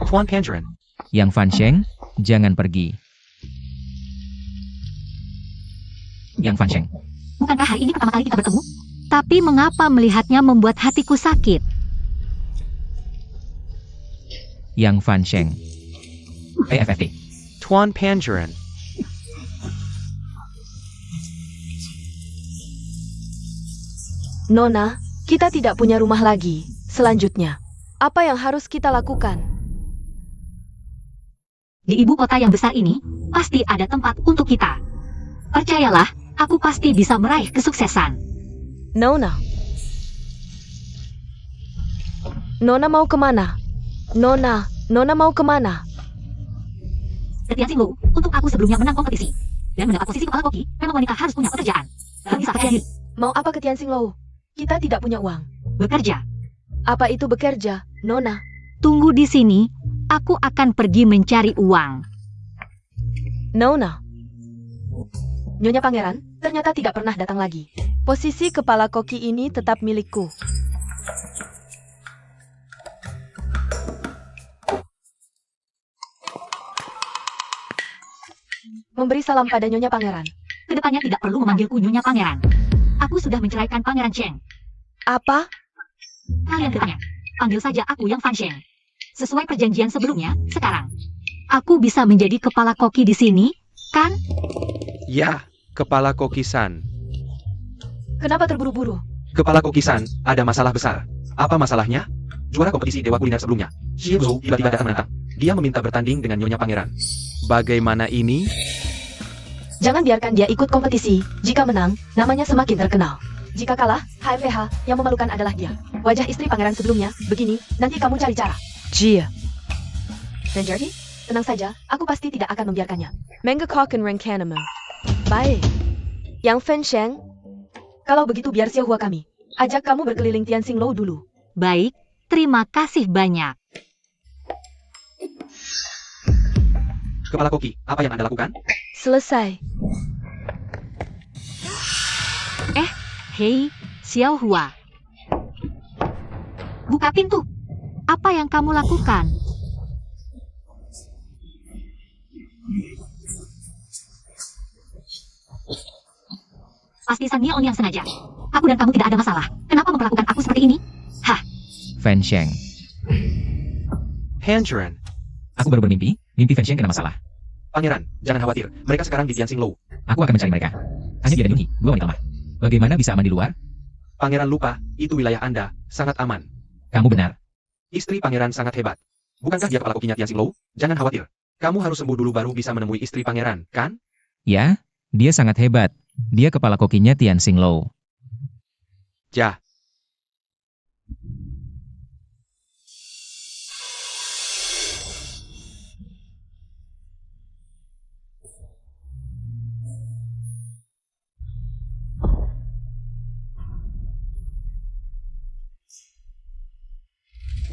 Tuan Pangeran. Yang Fan Sheng, jangan pergi. Yang Fan Sheng. Bukankah hari ini pertama kali kita bertemu? Tapi mengapa melihatnya membuat hatiku sakit? Yang Fan Sheng. PFFD. Tuan Pangeran. Nona, kita tidak punya rumah lagi. Selanjutnya, apa yang harus kita lakukan? Di ibu kota yang besar ini, pasti ada tempat untuk kita. Percayalah, aku pasti bisa meraih kesuksesan. Nona. Nona mau kemana? Nona mau kemana? Ketian Xinglu, untuk aku sebelumnya menang kompetisi dan mendapat posisi kepala koki, memang wanita harus punya pekerjaan. Gak bisa percaya diri. Mau apa ke Tianxinglo? Kita tidak punya uang. Bekerja. Apa itu bekerja, Nona? Tunggu di sini, aku akan pergi mencari uang. Nona. Nyonya Pangeran ternyata tidak pernah datang lagi. Posisi kepala koki ini tetap milikku. Memberi salam pada Nyonya Pangeran. Kedepannya tidak perlu memanggilku Nyonya Pangeran. Aku sudah menceraikan Pangeran Cheng. Apa? Kalian bertanya. Panggil saja aku yang Fan Sheng. Sesuai perjanjian sebelumnya, sekarang. Aku bisa menjadi kepala koki di sini, kan? Ya, Kepala Kokisan. Kenapa terburu-buru? Kepala Kokisan, ada masalah besar. Apa masalahnya? Juara kompetisi Dewa Kuliner sebelumnya, Xie Buzhou tiba-tiba datang menantang. Dia meminta bertanding dengan Nyonya Pangeran. Bagaimana ini? Jangan biarkan dia ikut kompetisi. Jika menang, namanya semakin terkenal. Jika kalah, HMPH yang memalukan adalah dia. Wajah istri pangeran sebelumnya, begini, nanti kamu cari cara. Jia. Dan Jerry, tenang saja, aku pasti tidak akan membiarkannya. Menggekokkan rencanamu. Baik. Yang Fan Sheng, kalau begitu biar Xiahua kami. Ajak kamu berkeliling Tianxinglou dulu. Baik, terima kasih banyak. Kepala Koki, apa yang Anda lakukan? Selesai. Hei, Xiao Hua. Buka pintu. Apa yang kamu lakukan? Pasti Sang Yeon yang sengaja. Aku dan kamu tidak ada masalah. Kenapa memperlakukan aku seperti ini? Fan Sheng. Hanchuran. Aku baru bermimpi, mimpi Fan Sheng kena masalah. Pangeran, jangan khawatir. Mereka sekarang di Tianxinglou. Aku akan mencari mereka. Hanya dia dan Yunhee, dua wanita lemah. Bagaimana bisa aman di luar? Pangeran lupa, itu wilayah Anda, sangat aman. Kamu benar. Istri pangeran sangat hebat. Bukankah dia kepala kokinya Tianxinglou? Jangan khawatir. Kamu harus sembuh dulu baru bisa menemui istri pangeran, kan? Ya, dia sangat hebat. Dia kepala kokinya Tianxinglou. Ja.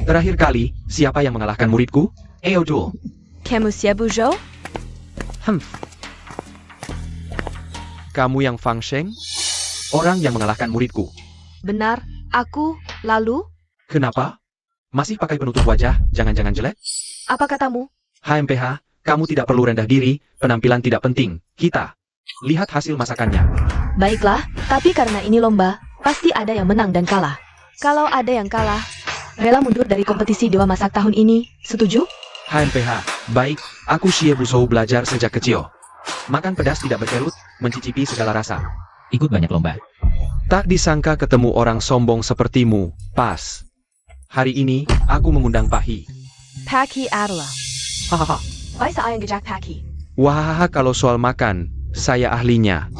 Terakhir kali, siapa yang mengalahkan muridku? Eodul. Kamu Xiao Buzhou? Kamu yang Fan Sheng? Orang yang mengalahkan muridku. Benar, aku, lalu? Kenapa? Masih pakai penutup wajah, jangan-jangan jelek? Apa katamu? HMPH, kamu tidak perlu rendah diri, penampilan tidak penting. Kita. Lihat hasil masakannya. Baiklah, tapi karena ini lomba, pasti ada yang menang dan kalah. Kalau ada yang kalah, rela mundur dari kompetisi Dewa Masak tahun ini, setuju? HMPH, baik, aku Xie Buzhou belajar sejak kecil. Makan pedas tidak berkerut, mencicipi segala rasa. Ikut banyak lomba. Tak disangka ketemu orang sombong sepertimu, pas. Hari ini, aku mengundang Pahi. Paki adalah. Hahaha. Baik saya yang gejak Paki. Wah, kalau soal makan, saya ahlinya.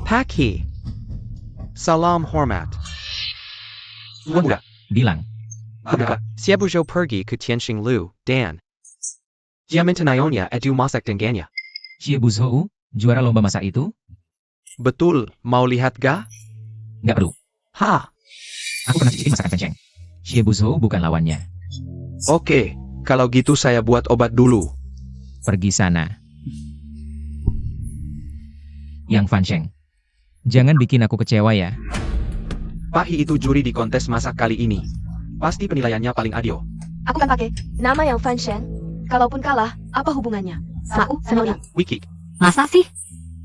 Pahi. Salam hormat. Tuan muda, Bilang. benar. Xie Buzhou pergi ke Tianxinglou, dan dia mentenayonnya edu masak dengannya. Xie Buzhou, juara lomba masak itu? Betul, mau lihat ga? Nggak perlu. Ha. Aku pernah cicipin masakan Fan Sheng. Xie Buzhou bukan lawannya. Oke, kalau gitu saya buat obat dulu. Pergi sana. Yang Fan Sheng. Jangan bikin aku kecewa ya. Pahi itu juri di kontes masak kali ini. Pasti penilaiannya paling adil. Aku kan pakai nama yang Fan Sheng. Kalaupun kalah, apa hubungannya? Sama aku, sama Nyonya. Wiki. Masa sih?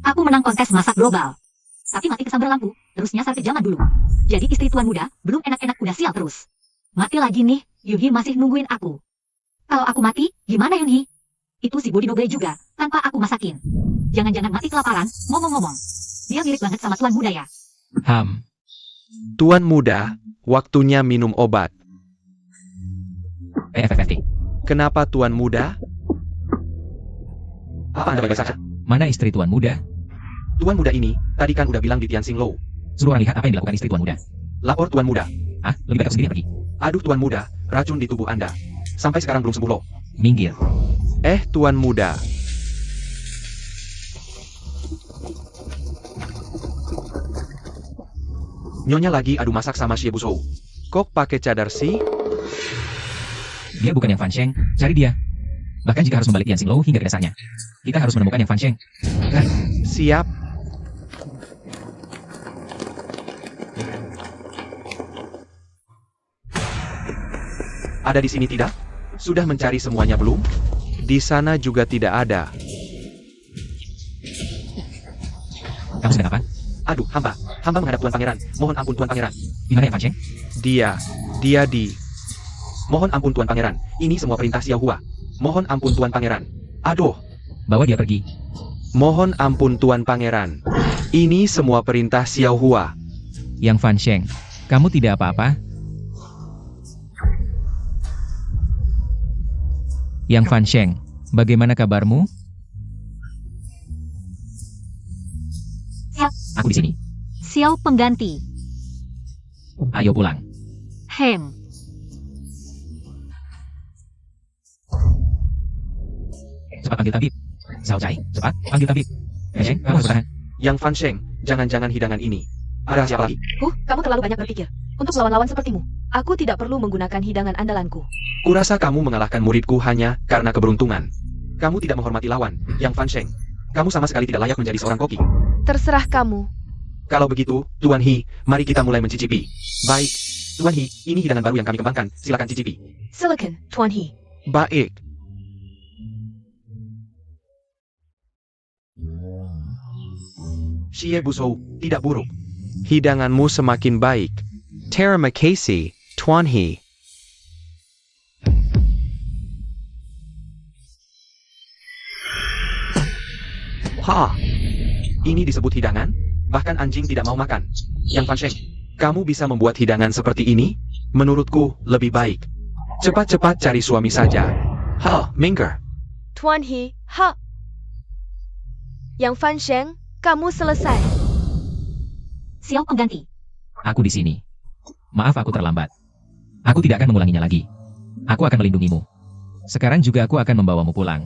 Aku menang kontes masak global. Tapi mati kesambar lampu, terus nyasar ke zaman dulu. Jadi istri tuan muda, belum enak-enak udah sial terus. Mati lagi nih, Yunhee masih nungguin aku. Kalau aku mati, gimana Yunhee? Itu si Body Noble juga, tanpa aku masakin. Jangan-jangan mati kelaparan, ngomong-ngomong. Dia mirip banget sama tuan muda ya. Tuan muda, waktunya minum obat. PFFT. Kenapa tuan muda? Apa Anda baik saja? Mana istri tuan muda? Tuan muda ini, tadi kan udah bilang di Tianxinglou. Suruh orang lihat apa yang dilakukan istri tuan muda. Lapor tuan muda. Ah, lebih baik aku sendiri pergi. Aduh tuan muda, racun di tubuh Anda. Sampai sekarang belum sembuh loh. Minggir. Tuan muda. Nyonya lagi adu masak sama Xie Buzhou. Kok pakai cadar sih? Dia bukan yang Fan Sheng, cari dia. Bahkan jika harus membalik Tianxinglou hingga ke dasarnya. Kita harus menemukan yang Fan Sheng. Siap. Ada di sini tidak? Sudah mencari semuanya belum? Di sana juga tidak ada. Kamu sedang apa? Aduh, hamba menghadap Tuan Pangeran. Mohon ampun Tuan Pangeran. Di mana Yang Fan Sheng? Dia di... Mohon ampun Tuan Pangeran, ini semua perintah Xiao Hua. Mohon ampun Tuan Pangeran. Aduh, Bawa dia pergi. mohon ampun Tuan Pangeran. Ini semua perintah Xiao Hua. Yang Fan Sheng, kamu tidak apa-apa? Yang Fan Sheng, bagaimana kabarmu? Aku di sini. Xiao pengganti. Ayo pulang. Hem. Cepat panggil tabib. Zhao Cai, cepat panggil tabib. Fan Sheng, kamu harus bertahan. Yang Fan Sheng, jangan-jangan hidangan ini. Ada siapa lagi? Kamu terlalu banyak berpikir. Untuk lawan-lawan sepertimu, aku tidak perlu menggunakan hidangan andalanku. Kurasa kamu mengalahkan muridku hanya karena keberuntungan. Kamu tidak menghormati lawan, Yang Fan Sheng. Kamu sama sekali tidak layak menjadi seorang koki. Terserah kamu. Kalau begitu, Tuan He, mari kita mulai mencicipi. Baik, Tuan He, ini hidangan baru yang kami kembangkan. Silakan cicipi. Silakan, Tuan He. Baik. Xie Buzhou, tidak buruk. Hidanganmu semakin baik. Terima kasih, Tuan He. Ha, ini disebut hidangan? Bahkan anjing tidak mau makan. Yang Fan Sheng, kamu bisa membuat hidangan seperti ini? Menurutku, lebih baik. Cepat-cepat cari suami saja. Ha, minggir. Tuan He, ha. Yang Fan Sheng, kamu selesai. Xiao pengganti. Aku di sini. Maaf aku terlambat. Aku tidak akan mengulanginya lagi. Aku akan melindungimu. Sekarang juga aku akan membawamu pulang.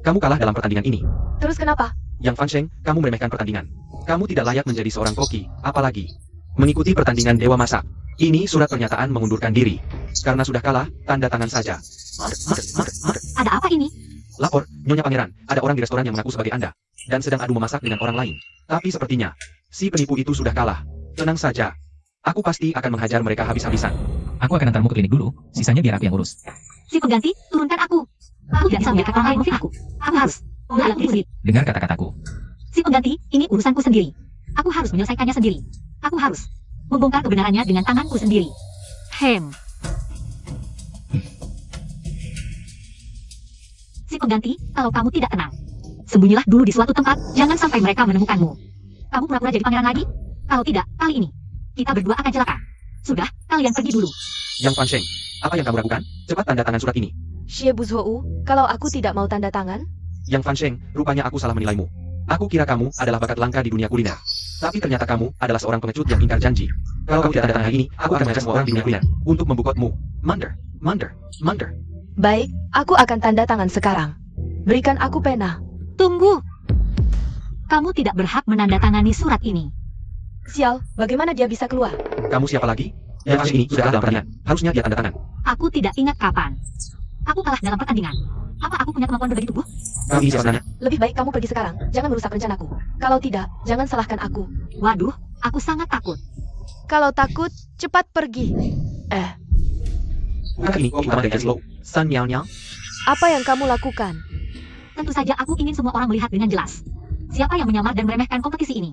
Kamu kalah dalam pertandingan ini. Terus kenapa? Yang Fan Sheng, kamu meremehkan pertandingan. Kamu tidak layak menjadi seorang koki, apalagi mengikuti pertandingan Dewa Masak. Ini surat pernyataan mengundurkan diri. Karena sudah kalah, tanda tangan saja. Ada apa ini? Lapor, Nyonya Pangeran, ada orang di restoran yang mengaku sebagai Anda, dan sedang adu memasak dengan orang lain. Tapi sepertinya, si penipu itu sudah kalah. Tenang saja. Aku pasti akan menghajar mereka habis-habisan. Aku akan antarmu ke klinik dulu, sisanya biar aku yang urus. Si pengganti, turunkan aku. Aku tidak bisa membiarkan orang lain memfitnah aku. Aku harus menghadapi sulit. Dengar kata-kataku. Si pengganti, ini urusanku sendiri. Aku harus menyelesaikannya sendiri. Aku harus membongkar kebenarannya dengan tanganku sendiri. Hem. Si pengganti, kalau kamu tidak tenang, sembunyilah dulu di suatu tempat, jangan sampai mereka menemukanmu. Kamu pura-pura jadi pangeran lagi? Kalau tidak, kali ini, kita berdua akan celaka. Sudah, kalian pergi dulu. Yang Fan Sheng, apa yang kamu lakukan? Cepat tanda tangan surat ini. Xie Buzhou, kalau aku tidak mau tanda tangan, Yang Fan Sheng, rupanya aku salah menilaimu. Aku kira kamu adalah bakat langka di dunia kuliner. Tapi ternyata kamu adalah seorang pengecut yang ingkar janji. Kalau kamu tidak tanda tangan hari ini, aku akan mengajak semua orang di dunia kuliner untuk membukotmu. Mander, mander, mander. baik, aku akan tanda tangan sekarang. Berikan aku pena. Tunggu. Kamu tidak berhak menandatangani surat ini. Sial, bagaimana dia bisa keluar? Kamu siapa lagi? Yang Fan Sheng ini sudah kalah dalam pertandingan. Harusnya dia tanda tangan. Aku tidak ingat kapan. Aku kalah dalam pertandingan. Apa aku punya kemampuan berbagi tubuh? Kamu ini siapa sebenarnya? Lebih baik kamu pergi sekarang. Jangan merusak rencanaku. Kalau tidak, jangan salahkan aku. Waduh, aku sangat takut. Kalau takut, cepat pergi. Bukankah ini koki utama dari Yan Slow? San Miao Niao? Apa yang kamu lakukan? Tentu saja aku ingin semua orang melihat dengan jelas. Siapa yang menyamar dan meremehkan kompetisi ini?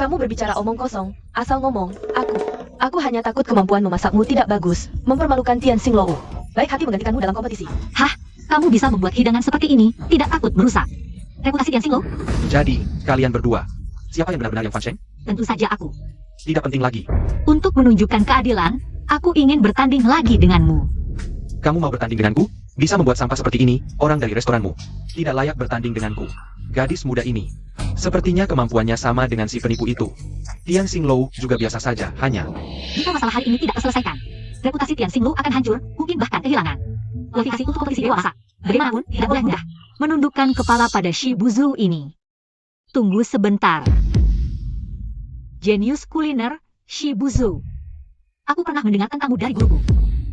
Kamu berbicara omong kosong, asal ngomong. Aku hanya takut kemampuan memasakmu tidak bagus, mempermalukan Tian Xinglou. Baik hati menggantikanmu dalam kompetisi. Kamu bisa membuat hidangan seperti ini, tidak takut merusak reputasi Tian Xinglou? Jadi, kalian berdua, siapa yang benar-benar Yang Fan Sheng? Tentu saja aku. Tidak penting lagi. Untuk menunjukkan keadilan, aku ingin bertanding lagi denganmu. Kamu mau bertanding denganku? Bisa membuat sampah seperti ini, orang dari restoranmu. Tidak layak bertanding denganku. Gadis muda ini. Sepertinya kemampuannya sama dengan si penipu itu. Tian Xinglou juga biasa saja, hanya... Jika masalah hari ini tidak terselesaikan, reputasi Tian Xinglou akan hancur, mungkin bahkan kehilangan. Kualifikasi untuk kompetisi Dewa Masak. Bagaimanapun, tidak boleh mudah menundukkan kepala pada Xie Buzhou ini. Tunggu sebentar. Jenius kuliner Xie Buzhou. Aku pernah mendengar tentangmu dari guruku.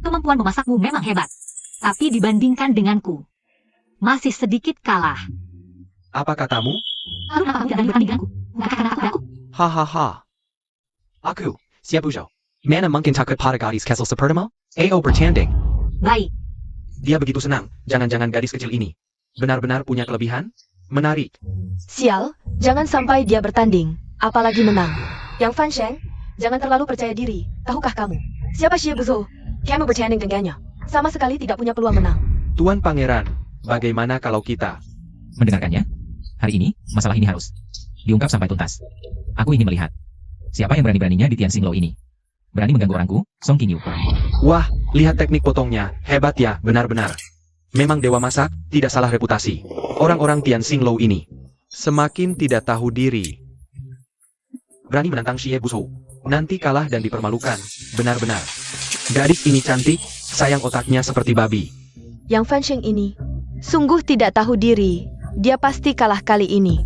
Kemampuan memasakmu memang hebat. Tapi dibandingkan denganku, masih sedikit kalah. Apa katamu? Lalu kenapa kamu tidak berani bertanding denganku? Bukankah karena aku takut? Hahaha. Aku, Xie Buzhou. Mana mungkin takut pada gadis kecil sepertimu? Ayo bertanding. Baik, Dia begitu senang, jangan-jangan gadis kecil ini benar-benar punya kelebihan? Menarik. Sial, jangan sampai dia bertanding. apalagi menang. Yang Fan Sheng, jangan terlalu percaya diri. Tahukah kamu, siapa Xie Buzhou? Kamu bertanding dengannya. Sama sekali tidak punya peluang menang. Tuan Pangeran, bagaimana kalau kita? Mendengarkannya, hari ini, masalah ini harus diungkap sampai tuntas. Aku ingin melihat siapa yang berani-beraninya di Tianxing Lou ini. Berani mengganggu orangku, Song Qingyu. Wah, lihat teknik potongnya, hebat ya, benar-benar. Memang dewa masak, tidak salah reputasi. Orang-orang Tianxing Lou ini semakin tidak tahu diri. Berani menantang Xie Buzhou. Nanti kalah dan dipermalukan, benar-benar. Gadis ini cantik, sayang otaknya seperti babi. Yang Fan Sheng ini sungguh tidak tahu diri. Dia pasti kalah kali ini.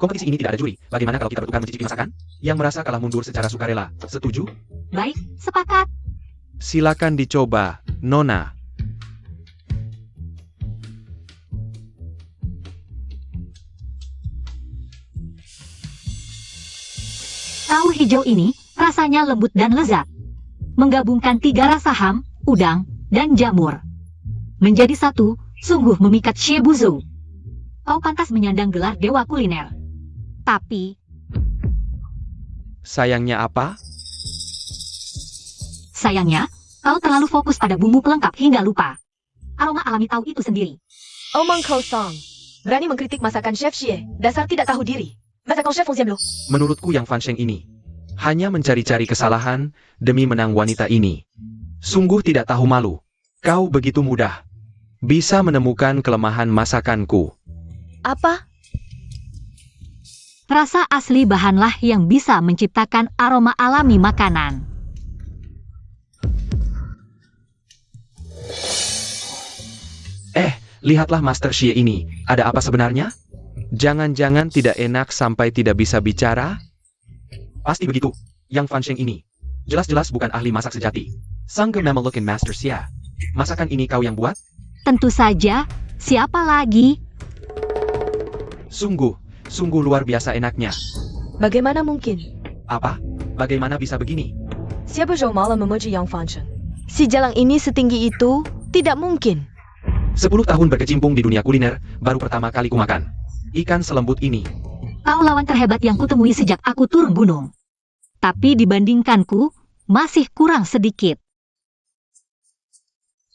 Kompetisi ini tidak ada juri. Bagaimana kalau kita bertukar mencicipi masakan? Yang merasa kalah mundur secara sukarela. Setuju? Baik, sepakat. Silakan dicoba, Nona. Tahu hijau ini rasanya lembut dan lezat. Menggabungkan 3 rasa ham, udang, dan jamur menjadi satu, sungguh memikat Xie Buzhou. Kau pantas menyandang gelar dewa kuliner. Tapi, Sayangnya apa? sayangnya, kau terlalu fokus pada bumbu pelengkap hingga lupa aroma alami tahu itu sendiri. Omong kosong. Berani mengkritik masakan Chef Xie. Dasar tidak tahu diri. Masakan Chef Feng Xianlu. Menurutku yang Fan Sheng ini hanya mencari-cari kesalahan demi menang wanita ini. Sungguh tidak tahu malu. Kau begitu mudah bisa menemukan kelemahan masakanku. Apa? Rasa asli bahanlah yang bisa menciptakan aroma alami makanan. Lihatlah Master Xie ini. Ada apa sebenarnya? Jangan-jangan tidak enak sampai tidak bisa bicara? Pasti begitu. Yang Fan Sheng ini jelas-jelas bukan ahli masak sejati. Sang Gemamelukin Master Xia. Masakan ini kau yang buat? Tentu saja, siapa lagi? Sungguh luar biasa enaknya. Bagaimana mungkin? Apa? Bagaimana bisa begini? Xie Buzhou malah memuji Yang Fan Sheng. Si jalang ini setinggi itu? Tidak mungkin. 10 tahun berkecimpung di dunia kuliner, baru pertama kali kumakan ikan selembut ini. Kau lawan terhebat yang kutemui sejak aku turun gunung. Tapi dibandingkanku, masih kurang sedikit.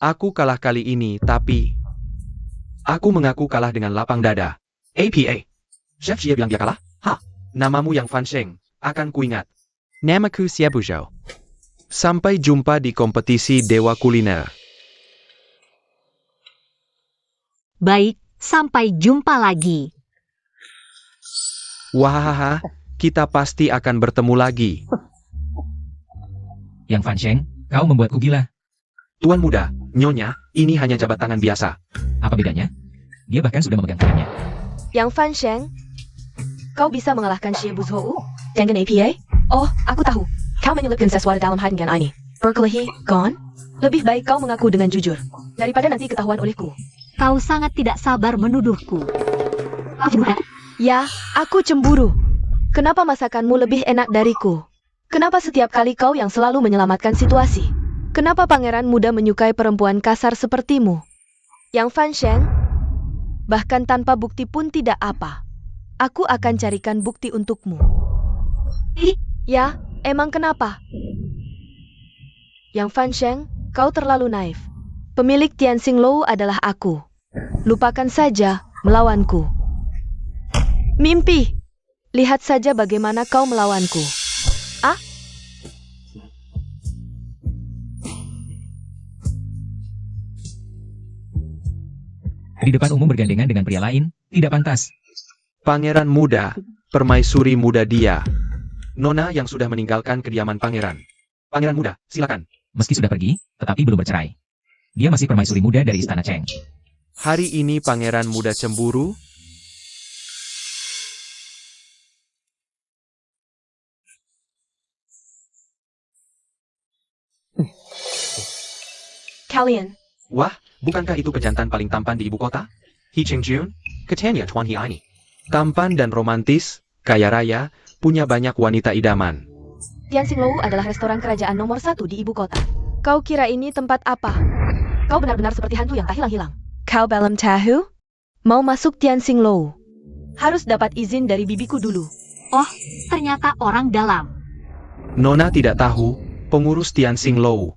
Aku kalah kali ini, tapi aku mengaku kalah dengan lapang dada. APA. Chef Xie bilang dia kalah? Hah? Namamu yang Fan Sheng, akan kuingat. Namaku Xie Buzhou. Sampai jumpa di kompetisi Dewa Kuliner. Baik, sampai jumpa lagi. Wahahaha, kita pasti akan bertemu lagi. Yang Fan Sheng, kau membuatku gila. Tuan muda, Nyonya, ini hanya jabat tangan biasa. Apa bedanya? Dia bahkan sudah memegang tangannya. Yang Fan Sheng, kau bisa mengalahkan Xie Buzhou dengan APA? Oh, aku tahu. Kau menyelipkan sesuatu dalam hidungan ini. Berkelahi, gone? Lebih baik kau mengaku dengan jujur, daripada nanti ketahuan olehku. Kau sangat tidak sabar menuduhku. Kau cemburu? Ya, aku cemburu. Kenapa masakanmu lebih enak dariku? Kenapa setiap kali kau yang selalu menyelamatkan situasi? Kenapa pangeran muda menyukai perempuan kasar sepertimu? Yang Fan Sheng, bahkan tanpa bukti pun tidak apa. Aku akan carikan bukti untukmu. Ya, emang kenapa? Yang Fan Sheng, kau terlalu naif. Pemilik Tianxing Lou adalah aku. Lupakan saja melawanku. Mimpi. Lihat saja bagaimana kau melawanku. Ah? Di depan umum bergandengan dengan pria lain, tidak pantas. Pangeran muda, permaisuri muda dia. Nona yang sudah meninggalkan kediaman pangeran. Pangeran muda, silakan. Meski sudah pergi, tetapi belum bercerai. Dia masih permaisuri muda dari Istana Cheng. Hari ini pangeran muda cemburu. Kalian. Wah, bukankah itu pejantan paling tampan di ibu kota? He Chengjun, katanya Tuan He ini. Tampan dan romantis, kaya raya, punya banyak wanita idaman. Tianxing Lou adalah restoran kerajaan nomor 1 di ibu kota. Kau kira ini tempat apa? Kau benar-benar seperti hantu yang tak hilang-hilang. Kau belum tahu? Mau masuk Tianxing Lou? Harus dapat izin dari bibiku dulu. Ternyata orang dalam. Nona tidak tahu, pengurus Tianxing Lou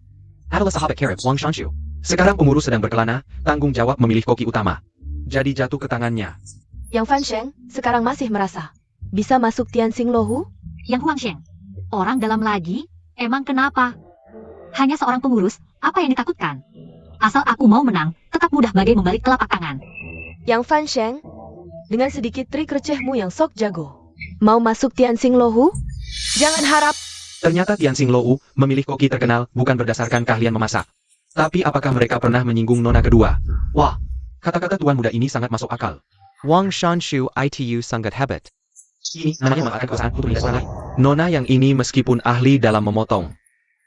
adalah sahabat karib Wang Shanshu. Sekarang pengurus sedang berkelana, tanggung jawab memilih koki utama. Jadi jatuh ke tangannya. Yang Fan Sheng sekarang masih merasa bisa masuk Tianxing Lou? Yang Huang Sheng. Orang dalam lagi? Emang kenapa? Hanya seorang pengurus, apa yang ditakutkan? Asal aku mau menang, tetap mudah bagai membalik telapak tangan. Yang Fan Sheng, dengan sedikit trik recehmu yang sok jago, mau masuk Tianxing Lou? Jangan harap. Ternyata Tianxing Lou memilih koki terkenal bukan berdasarkan keahlian memasak. Tapi apakah mereka pernah menyinggung nona kedua? Wah, kata-kata tuan muda ini sangat masuk akal. Wang Shanshu itu sangat hebat. Ini namanya memanfaatkan kekuasaan untuk menindas orang lain. Nona yang ini meskipun ahli dalam memotong,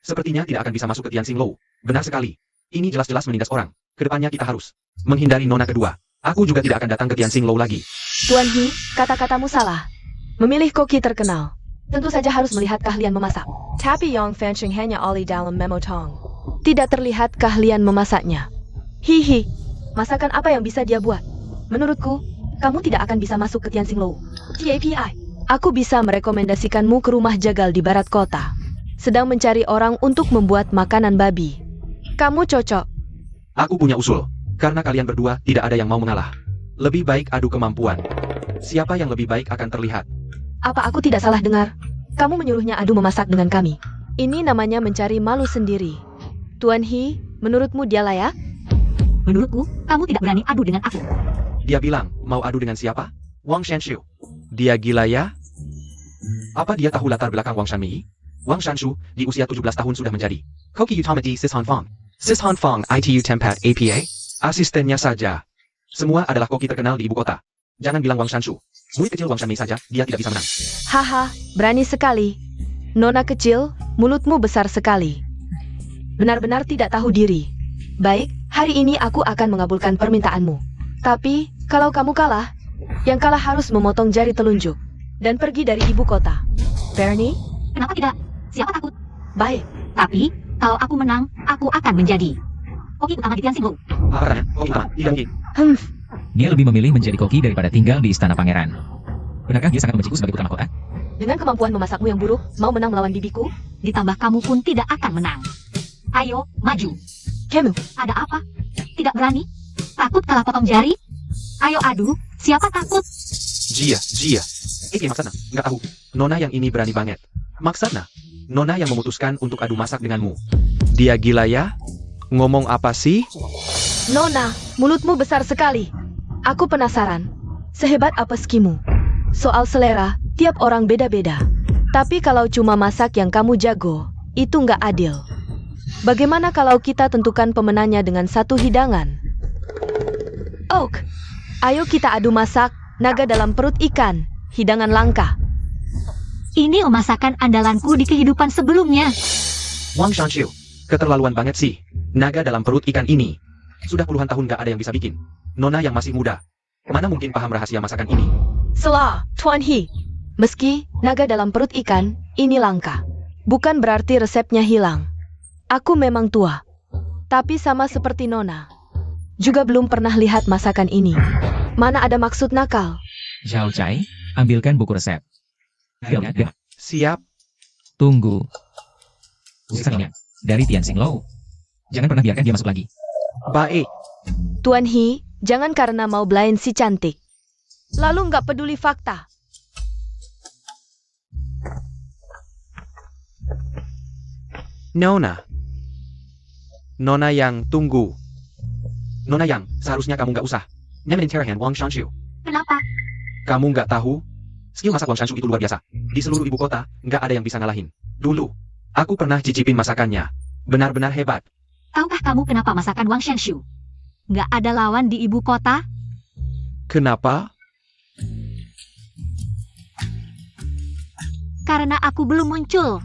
sepertinya tidak akan bisa masuk ke Tianxing Lou. Benar sekali. Ini jelas-jelas menindas orang. Kedepannya kita harus menghindari nona kedua. Aku juga tidak akan datang ke Tianxing Lou lagi. Tuan He, kata-katamu salah. Memilih koki terkenal, tentu saja harus melihat keahlian memasak. Tapi Yang Fan Sheng hanya ahli dalam memotong. Tidak terlihat keahlian memasaknya. Hihi, masakan apa yang bisa dia buat? Menurutku, kamu tidak akan bisa masuk ke Tianxing Lou. TAPI, aku bisa merekomendasikanmu ke rumah jagal di barat kota. Sedang mencari orang untuk membuat makanan babi. Kamu cocok. Aku punya usul. Karena kalian berdua tidak ada yang mau mengalah. Lebih baik adu kemampuan. Siapa yang lebih baik akan terlihat. Apa aku tidak salah dengar? Kamu menyuruhnya adu memasak dengan kami. Ini namanya mencari malu sendiri. Tuan He, menurutmu dia layak? Menurutku, kamu tidak berani adu dengan aku. Dia bilang, mau adu dengan siapa? Wang Shanshu. Dia gila ya? Apa dia tahu latar belakang Wang Shanmei? Wang Shanshu, di usia 17 tahun sudah menjadi koki utama di Sis Han Fang. Sis Han Fang itu tempat APA? Asistennya saja. Semua adalah koki terkenal di ibu kota. Jangan bilang Wang Shanshu. Murid kecil Wang Shanmei saja, dia tidak bisa menang. Haha, berani sekali. Nona kecil, mulutmu besar sekali. Benar-benar tidak tahu diri. Baik, hari ini aku akan mengabulkan permintaanmu. Tapi, kalau kamu kalah, yang kalah harus memotong jari telunjuk dan pergi dari ibu kota. Bernie? Kenapa tidak? Siapa takut? Baik. Tapi, kalau aku menang, aku akan menjadi koki utama di Tianxing Lou. Apa katanya? Koki utama, tidak mungkin. Dia lebih memilih menjadi koki daripada tinggal di istana pangeran. Benarkah dia sangat membenciku sebagai putra mahkota? Dengan kemampuan memasakmu yang buruk, mau menang melawan bibiku? Ditambah kamu pun tidak akan menang. Ayo, maju. Kamu, Ada apa? Tidak berani? Takut kalah potong jari? Ayo adu, siapa takut? Jia. Maksana, nggak tahu. Nona yang ini berani banget. Maksana, Nona yang memutuskan untuk adu masak denganmu. Dia gila ya? Ngomong apa sih? Nona, mulutmu besar sekali. Aku penasaran, sehebat apa skimu? Soal selera, tiap orang beda-beda. Tapi kalau cuma masak yang kamu jago, itu nggak adil. Bagaimana kalau kita tentukan pemenangnya dengan satu hidangan? Oak, ayo kita adu masak naga dalam perut ikan, hidangan langka. Ini masakan andalanku di kehidupan sebelumnya. Wang Shanshu, keterlaluan banget sih. Naga dalam perut ikan ini. Sudah puluhan tahun gak ada yang bisa bikin. Nona yang masih muda. Mana mungkin paham rahasia masakan ini? Salah, Tuan He. Meski naga dalam perut ikan, ini langka. Bukan berarti resepnya hilang. Aku memang tua. Tapi sama seperti Nona. Juga belum pernah lihat masakan ini. Mana ada maksud nakal. Zhao Chai, ambilkan buku resep. Siap. Tunggu. Urusan dari Tianxing Lou. Jangan pernah biarkan dia masuk lagi. Baik. Tuan He, jangan karena mau belain si cantik. Lalu nggak peduli fakta. Nona. Nona yang tunggu. Nona yang, seharusnya kamu nggak usah nyamain Terahan Wang Shanshu. Kenapa? Kamu nggak tahu? Skill masak Wang Shanshu itu luar biasa. Di seluruh ibu kota, nggak ada yang bisa ngalahin. Dulu, aku pernah cicipin masakannya. Benar-benar hebat. Tahukah kamu kenapa masakan Wang Shanshu nggak ada lawan di ibu kota? Kenapa? Karena aku belum muncul.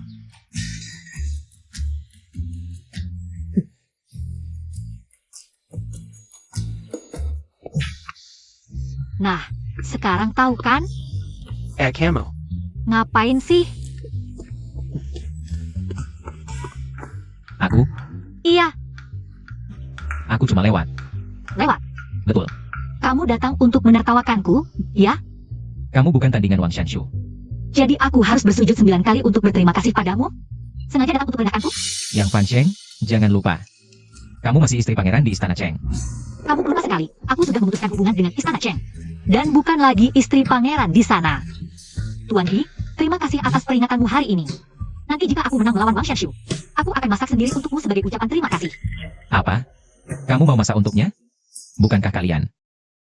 Nah, sekarang tahu kan? Kamu. Ngapain sih? Aku Iya, Aku cuma lewat. lewat. Betul. Kamu datang untuk menertawakanku, ya? Kamu bukan tandingan Wang Shanshu. Jadi aku harus bersujud 9 kali untuk berterima kasih padamu? Sengaja datang untuk merendahkanku? Yang Fan Cheng, jangan lupa. Kamu masih istri pangeran di Istana Cheng. Kamu lupa sekali, aku sudah memutuskan hubungan dengan Istana Cheng. Dan bukan lagi istri pangeran di sana. Tuan He, terima kasih atas peringatanmu hari ini. Nanti jika aku menang melawan Wang Shanshu, aku akan masak sendiri untukmu sebagai ucapan terima kasih. Apa? Kamu mau masak untuknya? Bukankah kalian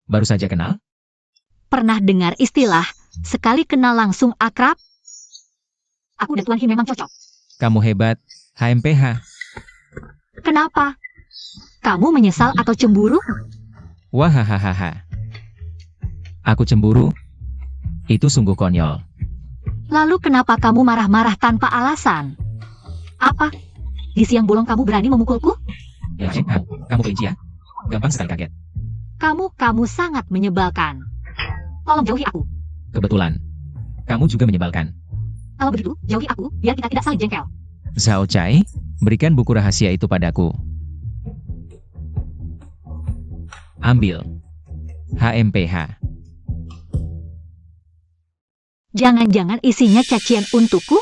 baru saja kenal? Pernah dengar istilah, sekali kenal langsung akrab? Aku dan Tuan He memang cocok. Kamu hebat, HMPH. Kenapa? Kamu menyesal atau cemburu? Wahahaha. Aku cemburu? Itu sungguh konyol. Lalu kenapa kamu marah-marah tanpa alasan? Apa? Di siang bolong kamu berani memukulku? Ya Cheng, kamu kelinci ya? Gampang sekali kaget. Kamu sangat menyebalkan. Tolong jauhi aku. Kebetulan. Kamu juga menyebalkan. Kalau begitu, jauhi aku, biar kita tidak saling jengkel. Zhao Chai, berikan buku rahasia itu padaku. Ambil. HMPH. Jangan-jangan isinya cacian untukku?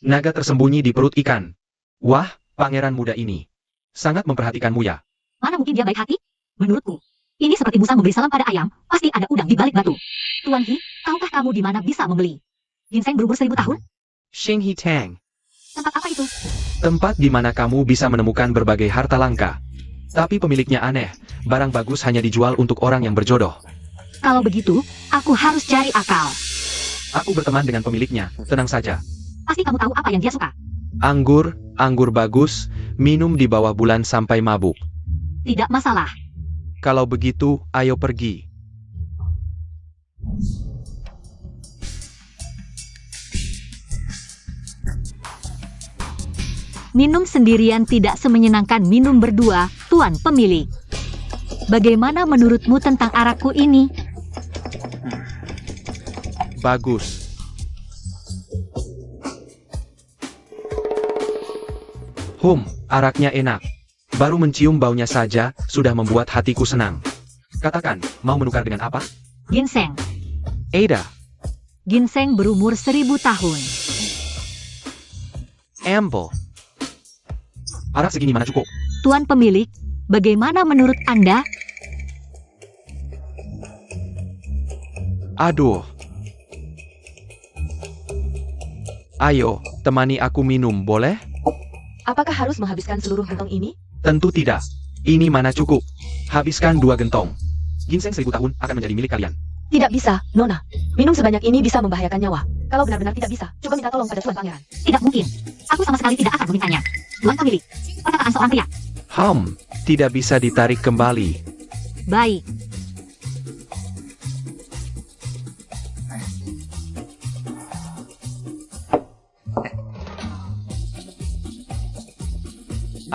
Naga tersembunyi di perut ikan. Wah, pangeran muda ini. Sangat memperhatikanmu ya. Mana mungkin dia baik hati? Menurutku, ini seperti Musa memberi salam pada ayam, pasti ada udang di balik batu. Tuan He, tahukah kamu di mana bisa membeli? Ginseng berumur 1000 tahun? Xing He Tang. Tempat apa itu? Tempat di mana kamu bisa menemukan berbagai harta langka. Tapi pemiliknya aneh. Barang bagus hanya dijual untuk orang yang berjodoh. Kalau begitu, aku harus cari akal. Aku berteman dengan pemiliknya. Tenang saja. Pasti kamu tahu apa yang dia suka. Anggur bagus, minum di bawah bulan sampai mabuk. Tidak masalah. Kalau begitu, ayo pergi. Minum sendirian tidak semenyenangkan minum berdua, Tuan Pemilik. Bagaimana menurutmu tentang arakku ini? Bagus. Araknya enak. Baru mencium baunya saja, sudah membuat hatiku senang. Katakan, mau menukar dengan apa? Ginseng. Ada. Ginseng berumur 1000 tahun. Amble. Arak segini mana cukup? Tuan Pemilik, bagaimana menurut Anda? Aduh. Ayo, temani aku minum, boleh? Apakah harus menghabiskan seluruh gentong ini? Tentu tidak. Ini mana cukup. Habiskan 2 gentong. Ginseng 1000 tahun akan menjadi milik kalian. Tidak bisa, Nona. Minum sebanyak ini bisa membahayakan nyawa. Kalau benar-benar tidak bisa, coba minta tolong pada Tuan Pangeran. Tidak mungkin. Aku sama sekali tidak akan memintanya. Tuan Pemilik, perkataan seorang pria. Tidak bisa ditarik kembali. Baik.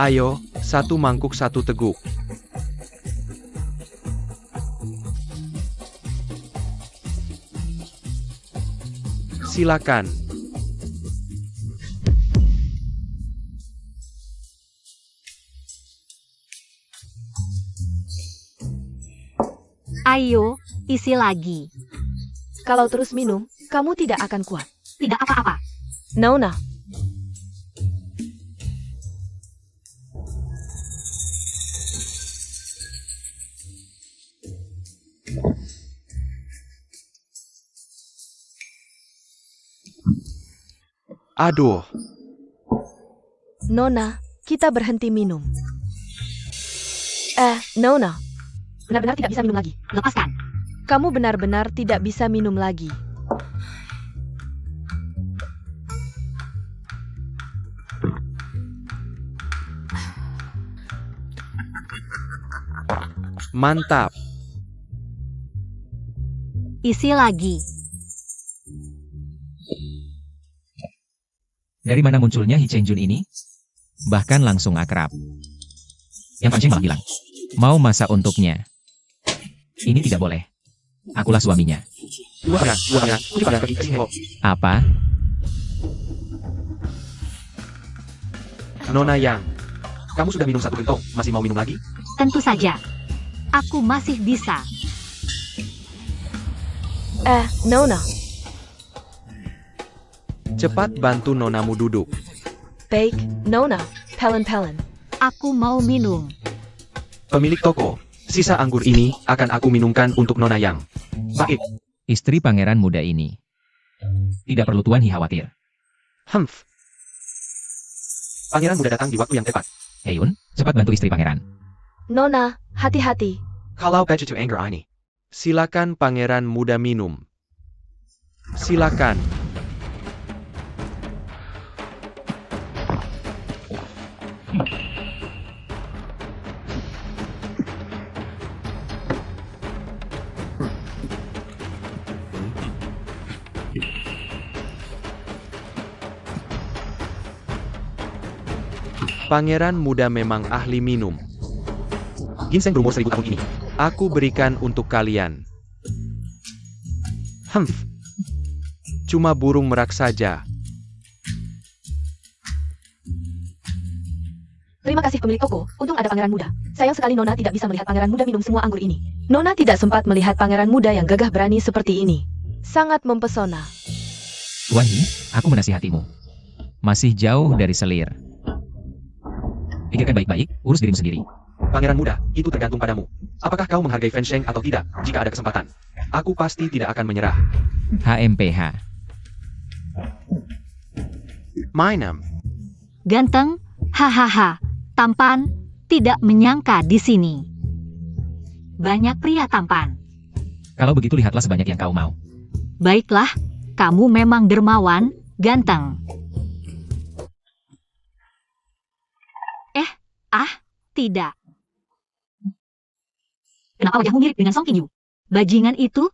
Ayo, 1 mangkuk 1 teguk. Silakan. Ayo, isi lagi. Kalau terus minum, kamu tidak akan kuat. Tidak apa-apa. Nona, Aduh. Nona, kita berhenti minum. Nona, Benar-benar tidak bisa minum lagi. Lepaskan. kamu benar-benar tidak bisa minum lagi. Mantap. Isi lagi. Dari mana munculnya Hi Cheng Jun ini? Bahkan langsung akrab. Yang Fan Cheng malah bilang, mau masak untuknya. Ini tidak boleh. Akulah suaminya. Apa? Nona Yang, kamu sudah minum 1 gentong, masih mau minum lagi? Tentu saja. Aku masih bisa. Nona. Cepat bantu nonamu duduk. Baik, Nona. Pelen-pelen. Aku mau minum. Pemilik toko, sisa anggur ini akan aku minumkan untuk Nona Yang. Baik, Istri pangeran muda ini. Tidak perlu Tuan Hi khawatir. Humph. pangeran muda datang di waktu yang tepat. Heyun, cepat bantu istri pangeran. Nona, hati-hati. Kalau baju to anger ini. Silakan pangeran muda minum. Silakan. Pangeran muda memang ahli minum. Ginseng berumur 1000 tahun ini. Aku berikan untuk kalian. Humph. Cuma burung merak saja. Terima kasih pemilik toko, untung ada pangeran muda. Sayang sekali Nona tidak bisa melihat pangeran muda minum semua anggur ini. Nona tidak sempat melihat pangeran muda yang gagah berani seperti ini. Sangat mempesona. Tuan Hi, aku menasihatimu. Masih jauh dari selir. Pikirkan baik-baik, urus dirimu sendiri. Pangeran muda, itu tergantung padamu. Apakah kau menghargai Fen Sheng atau tidak, jika ada kesempatan? Aku pasti tidak akan menyerah. HMPH. Minum. Ganteng, hahaha, tampan, tidak menyangka di sini. Banyak pria tampan. Kalau begitu lihatlah sebanyak yang kau mau. Baiklah, kamu memang dermawan, ganteng. Tidak. Kenapa wajahmu mirip dengan Song Qing Yu? Bajingan itu?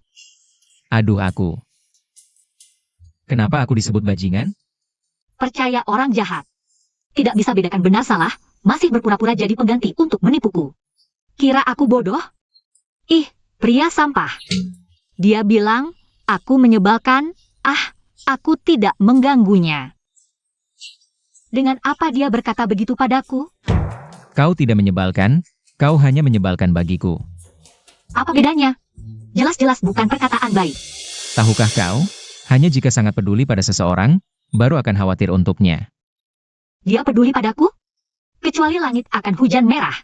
Aduh aku. Kenapa aku disebut bajingan? Percaya orang jahat. Tidak bisa bedakan benar salah, masih berpura-pura jadi pengganti untuk menipuku. Kira aku bodoh? Ih, pria sampah. Dia bilang, aku menyebalkan, aku tidak mengganggunya. Dengan apa dia berkata begitu padaku? Kau tidak menyebalkan, kau hanya menyebalkan bagiku. Apa bedanya? Jelas-jelas bukan perkataan baik. Tahukah kau, hanya jika sangat peduli pada seseorang, baru akan khawatir untuknya. Dia peduli padaku? Kecuali langit akan hujan merah.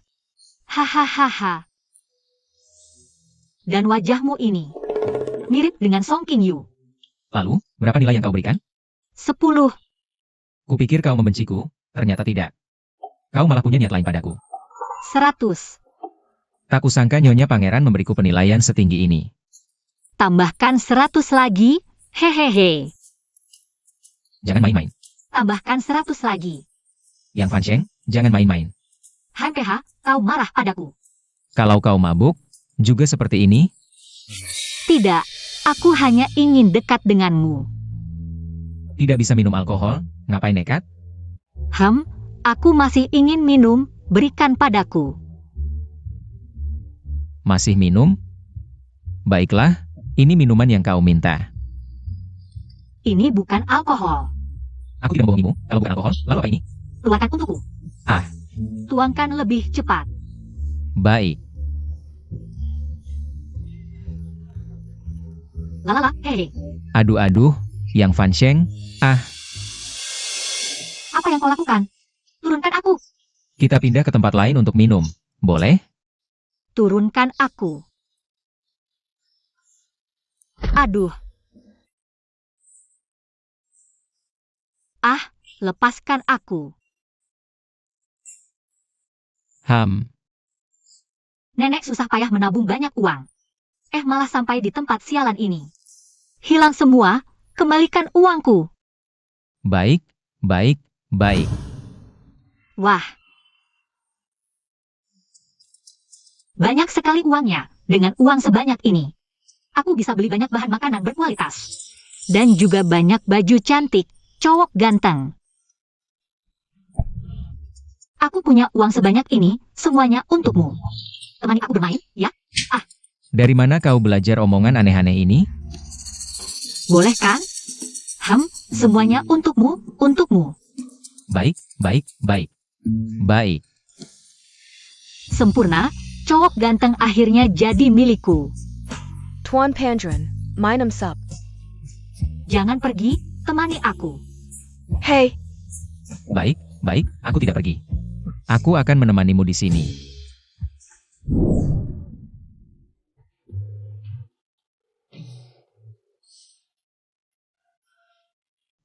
Hahaha. Dan wajahmu ini mirip dengan Song Qing Yu. Lalu, berapa nilai yang kau berikan? 10. Kupikir kau membenciku, ternyata tidak. Kau malah punya niat lain padaku. 100. Tak kusangka Nyonya Pangeran memberiku penilaian setinggi ini. Tambahkan 100 lagi, hehehe. Jangan main-main. Tambahkan 100 lagi. Yang Fan Sheng, jangan main-main. HMPH, kau marah padaku. Kalau kau mabuk, juga seperti ini? Tidak, aku hanya ingin dekat denganmu. Tidak bisa minum alkohol, ngapain nekat? Aku masih ingin minum, berikan padaku. Masih minum? Baiklah, ini minuman yang kau minta. Ini bukan alkohol. Aku tidak membohongimu, kalau bukan alkohol, lalu apa ini? Keluarkan untukku. Ah. Tuangkan lebih cepat. Baik. Lalala, hehe. Aduh-aduh, yang Fan Sheng, Apa yang kau lakukan? Turunkan aku. kita pindah ke tempat lain untuk minum. Boleh? Turunkan aku. Aduh. Lepaskan aku. Nenek susah payah menabung banyak uang. Malah sampai di tempat sialan ini. Hilang semua, kembalikan uangku. Baik, baik, baik. Wah. Banyak sekali uangnya. Dengan uang sebanyak ini, aku bisa beli banyak bahan makanan berkualitas. Dan juga banyak baju cantik, cowok ganteng. Aku punya uang sebanyak ini, semuanya untukmu. Temani aku bermain, ya? Dari mana kau belajar omongan aneh-aneh ini? Boleh kan? Semuanya untukmu, untukmu. Baik, baik, baik. Baik. Sempurna, cowok ganteng akhirnya jadi milikku. Tuan Pandren, Minum sup. Jangan pergi, temani aku. Hei, Baik, baik, aku tidak pergi. Aku akan menemanimu di sini.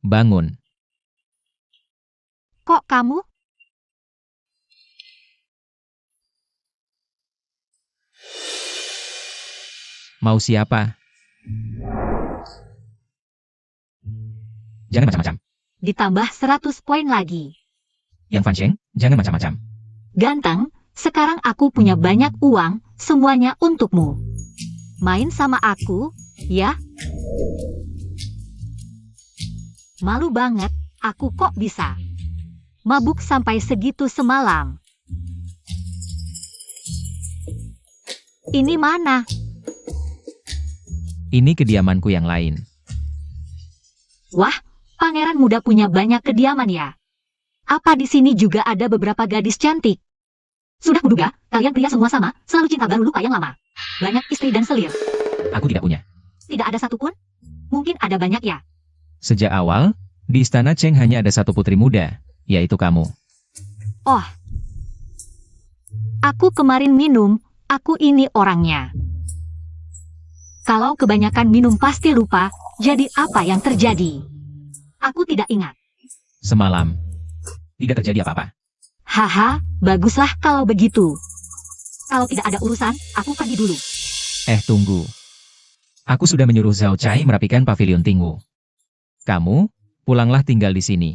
Bangun. Kok kamu? Mau siapa? Jangan macam-macam. Ditambah 100 poin lagi. Yang Fansheng, jangan macam-macam. Ganteng, sekarang aku punya banyak uang, semuanya untukmu. Main sama aku, ya? Malu banget, aku kok bisa mabuk sampai segitu semalam. Ini mana? Ini kediamanku yang lain. Wah, pangeran muda punya banyak kediaman ya. Apa di sini juga ada beberapa gadis cantik? Sudah kuduga, kalian pria semua sama, selalu cinta baru lupa yang lama. Banyak istri dan selir. Aku tidak punya. Tidak ada satupun? Mungkin ada banyak ya. Sejak awal, di istana Cheng hanya ada satu putri muda, yaitu kamu. Oh. Aku kemarin minum, aku ini orangnya. Kalau kebanyakan minum pasti lupa, jadi apa yang terjadi? Aku tidak ingat. Semalam, tidak terjadi apa-apa. Haha, baguslah kalau begitu. Kalau tidak ada urusan, aku pergi dulu. Tunggu. Aku sudah menyuruh Zhao Cai merapikan pavilion Tingwu. Kamu, pulanglah tinggal di sini.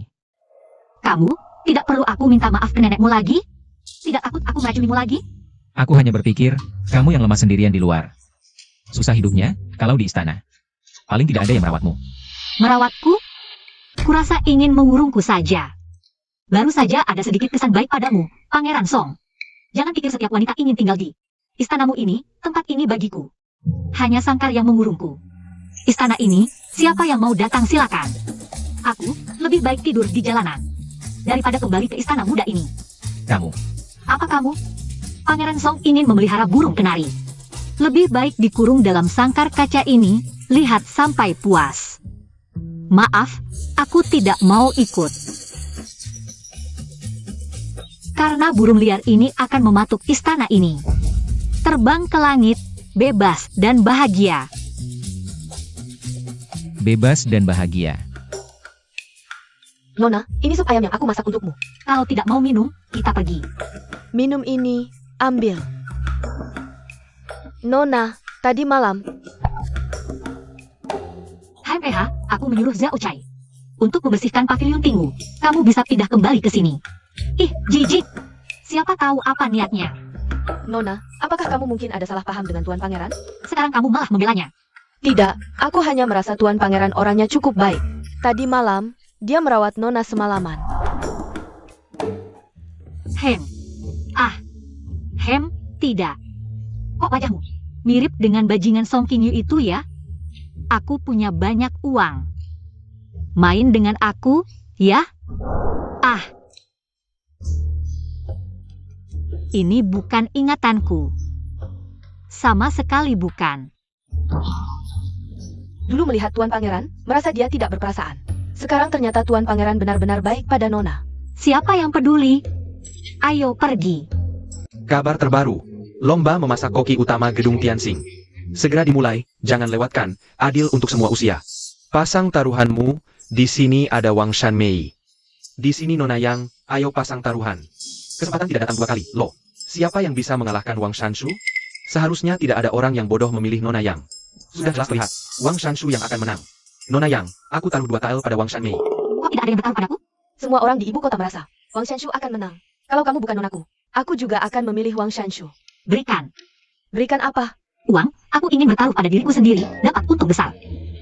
Kamu, tidak perlu aku minta maaf ke nenekmu lagi? Tidak takut aku meracunimu lagi? Aku hanya berpikir, kamu yang lemah sendirian di luar. Susah hidupnya, kalau di istana. Paling tidak ada yang merawatmu. Merawatku? Kurasa ingin mengurungku saja. Baru saja ada sedikit kesan baik padamu, Pangeran Song. Jangan pikir setiap wanita ingin tinggal di istanamu ini, tempat ini bagiku. Hanya sangkar yang mengurungku. Istana ini, siapa yang mau datang silakan. Aku, lebih baik tidur di jalanan. Daripada kembali ke istana muda ini. Kamu, Apa kamu? Pangeran Song ingin memelihara burung kenari. Lebih baik dikurung dalam sangkar kaca ini, lihat sampai puas. Maaf, aku tidak mau ikut. Karena burung liar ini akan mematuk istana ini. Terbang ke langit, bebas dan bahagia. bebas dan bahagia. Nona, ini sup ayam yang aku masak untukmu. Kalau tidak mau minum, kita pergi. Minum ini, ambil. Nona, tadi malam, Hai PH, aku menyuruh Zhao Cai untuk membersihkan pavilion Tingwu. Kamu bisa pindah kembali ke sini. Ih, jijik. Siapa tahu apa niatnya. Nona, apakah kamu mungkin ada salah paham dengan Tuan Pangeran? Sekarang kamu malah membelanya. Tidak, aku hanya merasa Tuan Pangeran orangnya cukup baik. Tadi malam, dia merawat Nona semalaman. Hem. Ah. Hem, tidak. Kok wajahmu mirip dengan bajingan Song Qingyu itu ya? Aku punya banyak uang. Main dengan aku, ya? Ah. Ini bukan ingatanku. Sama sekali bukan. Dulu melihat Tuan Pangeran, merasa dia tidak berperasaan. Sekarang ternyata Tuan Pangeran benar-benar baik pada Nona. Siapa yang peduli? Ayo pergi. Kabar terbaru. Lomba memasak koki utama Gedung Tianxing. Segera dimulai, jangan lewatkan, adil untuk semua usia. Pasang taruhanmu, di sini ada Wang Shanmei. Di sini Nona Yang, ayo pasang taruhan. Kesempatan tidak datang dua kali, loh. Siapa yang bisa mengalahkan Wang Shanshu? Seharusnya tidak ada orang yang bodoh memilih Nona Yang. Sudah jelas terlihat, Wang Shanshu yang akan menang. Nona Yang, aku taruh 2 tael pada Wang Shanmei. Kok tidak ada yang bertaruh padaku? Semua orang di ibu kota merasa, Wang Shanshu akan menang. Kalau kamu bukan nonaku, aku juga akan memilih Wang Shanshu. Berikan. Berikan apa? Uang, aku ingin bertaruh pada diriku sendiri, dapat untung besar.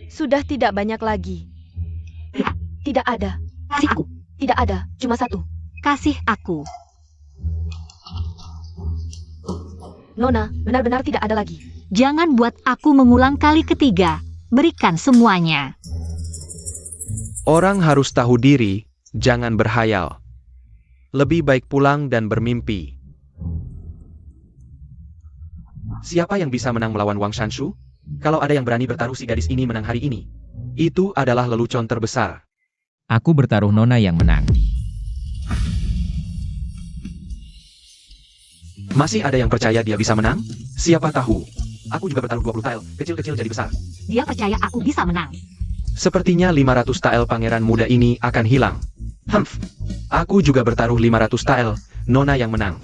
Sudah tidak banyak lagi. Lihat, Tidak ada. kasih aku. Tidak ada, cuma 1. Kasih aku. Nona, benar-benar tidak ada lagi. Jangan buat aku mengulang kali ketiga. Berikan semuanya. Orang harus tahu diri, jangan berhayal. Lebih baik pulang dan bermimpi. Siapa yang bisa menang melawan Wang Shanshu? Kalau ada yang berani bertaruh si gadis ini menang hari ini, itu adalah lelucon terbesar. Aku bertaruh Nona yang menang. Masih ada yang percaya dia bisa menang? Siapa tahu. Aku juga bertaruh 20 tile, kecil-kecil jadi besar. Dia percaya aku bisa menang. Sepertinya 500 tile pangeran muda ini akan hilang. Humph. Aku juga bertaruh 500 tile, Nona yang menang.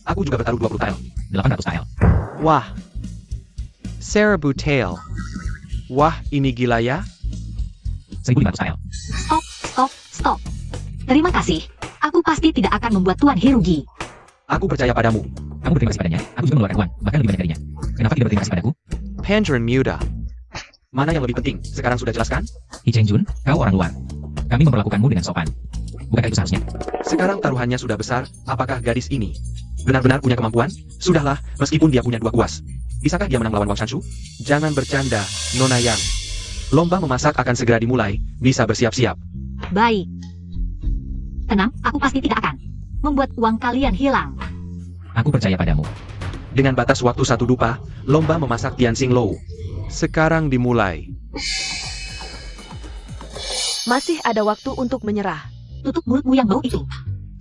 Aku juga bertaruh 20 tile. 800 tile. Wah. Sarah Tail. Wah, ini gila ya. 1500 tile. Stop. Terima kasih. Aku pasti tidak akan membuat Tuan He rugi. Aku percaya padamu. Kamu berterima kasih padanya, aku juga mengeluarkan uang, bahkan lebih banyak darinya. Kenapa tidak berterima kasih padaku? Pandren Muda. Mana yang lebih penting? Sekarang sudah jelaskan? Hi Cheng Jun, kau orang luar. Kami memperlakukanmu dengan sopan. Bukankah itu seharusnya? Sekarang taruhannya sudah besar, apakah gadis ini benar-benar punya kemampuan? Sudahlah, meskipun dia punya 2 kuas. Bisakah dia menang lawan Wang Shanshu? Jangan bercanda, Nona Yang. Lomba memasak akan segera dimulai, bisa bersiap-siap. Baik. Tenang, aku pasti tidak akan membuat uang kalian hilang. Aku percaya padamu. Dengan batas waktu 1 dupa, lomba memasak Tianxing Lou. Sekarang dimulai. Masih ada waktu untuk menyerah. Tutup mulutmu yang bau itu.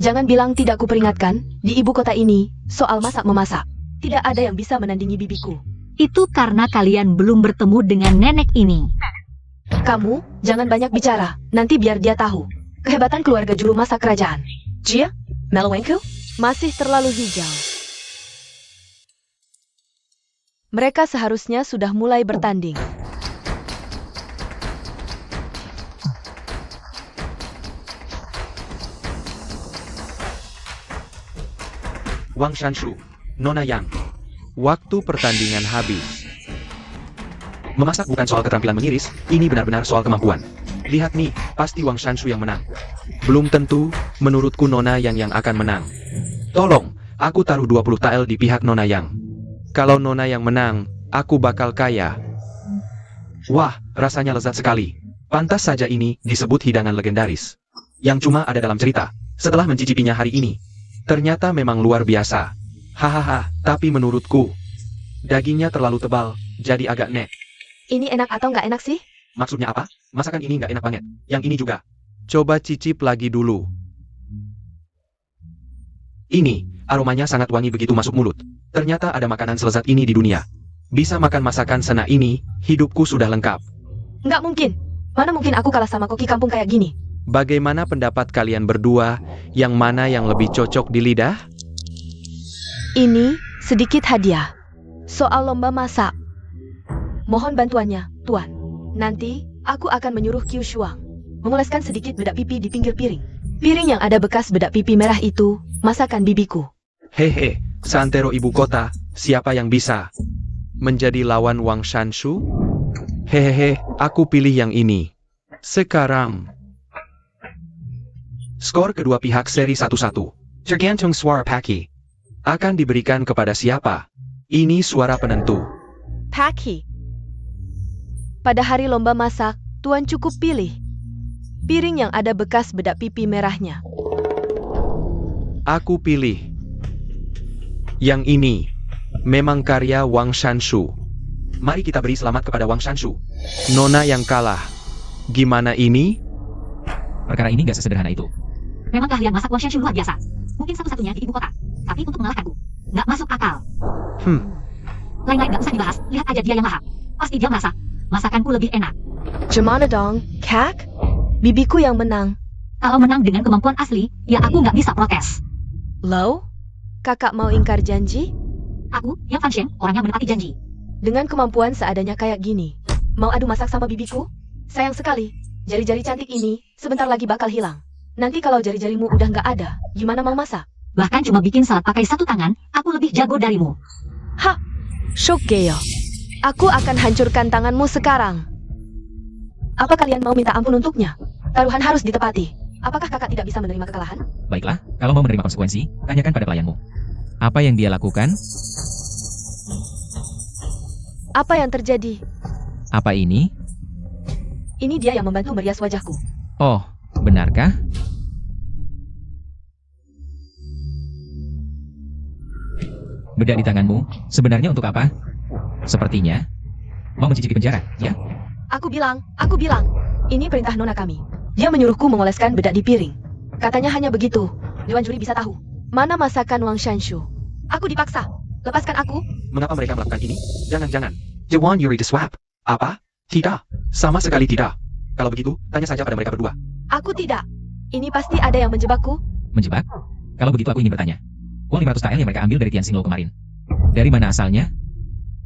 Jangan bilang tidak kuperingatkan, di ibu kota ini, soal masak-memasak. Tidak ada yang bisa menandingi bibiku. Itu karena kalian belum bertemu dengan nenek ini. Kamu, jangan banyak bicara, nanti biar dia tahu. Kehebatan keluarga juru masak kerajaan. Jia, Melwengku, masih terlalu hijau. Mereka seharusnya sudah mulai bertanding. Wang Shanshu, Nona Yang. Waktu pertandingan habis. Memasak bukan soal keterampilan mengiris, ini benar-benar soal kemampuan. Lihat nih, pasti Wang Shanshu yang menang. Belum tentu, menurutku Nona yang akan menang. Tolong, aku taruh 20 tile di pihak Nona Yang. Kalau Nona yang menang, aku bakal kaya. Wah, rasanya lezat sekali. Pantas saja ini disebut hidangan legendaris. Yang cuma ada dalam cerita. Setelah mencicipinya hari ini, ternyata memang luar biasa. Hahaha, tapi menurutku, dagingnya terlalu tebal, jadi agak nek. Ini enak atau nggak enak sih? Maksudnya apa? Masakan ini nggak enak banget. Yang ini juga. Coba cicip lagi dulu. Ini, aromanya sangat wangi begitu masuk mulut. Ternyata ada makanan selezat ini di dunia. Bisa makan masakan sena ini, hidupku sudah lengkap. Nggak mungkin. Mana mungkin aku kalah sama koki kampung kayak gini? Bagaimana pendapat kalian berdua? Yang mana yang lebih cocok di lidah? Ini sedikit hadiah. Soal lomba masak. Mohon bantuannya, Tuan. Nanti, aku akan menyuruh Qiu Shuang mengoleskan sedikit bedak pipi di pinggir piring. Piring yang ada bekas bedak pipi merah itu, masakan bibiku. Hehe, seantero ibu kota, siapa yang bisa Menjadi lawan Wang Shanshu? Hehehe, aku pilih yang ini. Sekarang. skor kedua pihak seri 1-1. Tergantung suara Paki. Akan diberikan kepada siapa? Ini suara penentu. Paki. Pada hari lomba masak, Tuan cukup pilih piring yang ada bekas bedak pipi merahnya. Aku pilih yang ini. Memang karya Wang Shanshu. Mari kita beri selamat kepada Wang Shanshu. Nona yang kalah. Gimana ini? Perkara ini gak sesederhana itu. Memang keahlian masak Wang Shanshu luar biasa. Mungkin satu-satunya di ibu kota. Tapi untuk mengalahkanku, nggak masuk akal. Lain-lain nggak usah dibahas. Lihat aja dia yang lahap. Pasti dia merasa masakanku lebih enak. Gimana dong, Kak? Bibiku yang menang. Kalau menang dengan kemampuan asli, ya aku nggak bisa protes. Lo? Kakak mau ingkar janji? Aku, yang Fan Sheng, orangnya menepati janji. Dengan kemampuan seadanya kayak gini, mau adu masak sama bibiku? Sayang sekali, jari-jari cantik ini sebentar lagi bakal hilang. Nanti kalau jari-jarimu udah nggak ada, gimana mau masak? Bahkan cuma bikin salad pakai satu tangan, aku lebih jago darimu. Ha! Shokgeo. Aku akan hancurkan tanganmu sekarang. Apa kalian mau minta ampun untuknya? Taruhan harus ditepati. Apakah kakak tidak bisa menerima kekalahan? Baiklah, kalau mau menerima konsekuensi, tanyakan pada pelayanmu. Apa yang dia lakukan? Apa yang terjadi? Apa ini? Ini dia yang membantu merias wajahku. Oh, benarkah? Bedak di tanganmu, sebenarnya untuk apa? Sepertinya, Mau mencicipi penjara, ya? Aku bilang. Ini perintah nona kami. Dia menyuruhku mengoleskan bedak di piring. Katanya hanya begitu. Dewan juri bisa tahu mana masakan Wang Shanshu. Aku dipaksa. Lepaskan aku. Mengapa mereka melakukan ini? Jangan-jangan. Dewan Yuri diswap. Apa? Tidak. Sama sekali tidak. Kalau begitu, tanya saja pada mereka berdua. Aku tidak. Ini pasti ada yang menjebakku. Menjebak? Kalau begitu aku ingin bertanya. Uang 500 TL yang mereka ambil dari Tian Xinglo kemarin. Dari mana asalnya?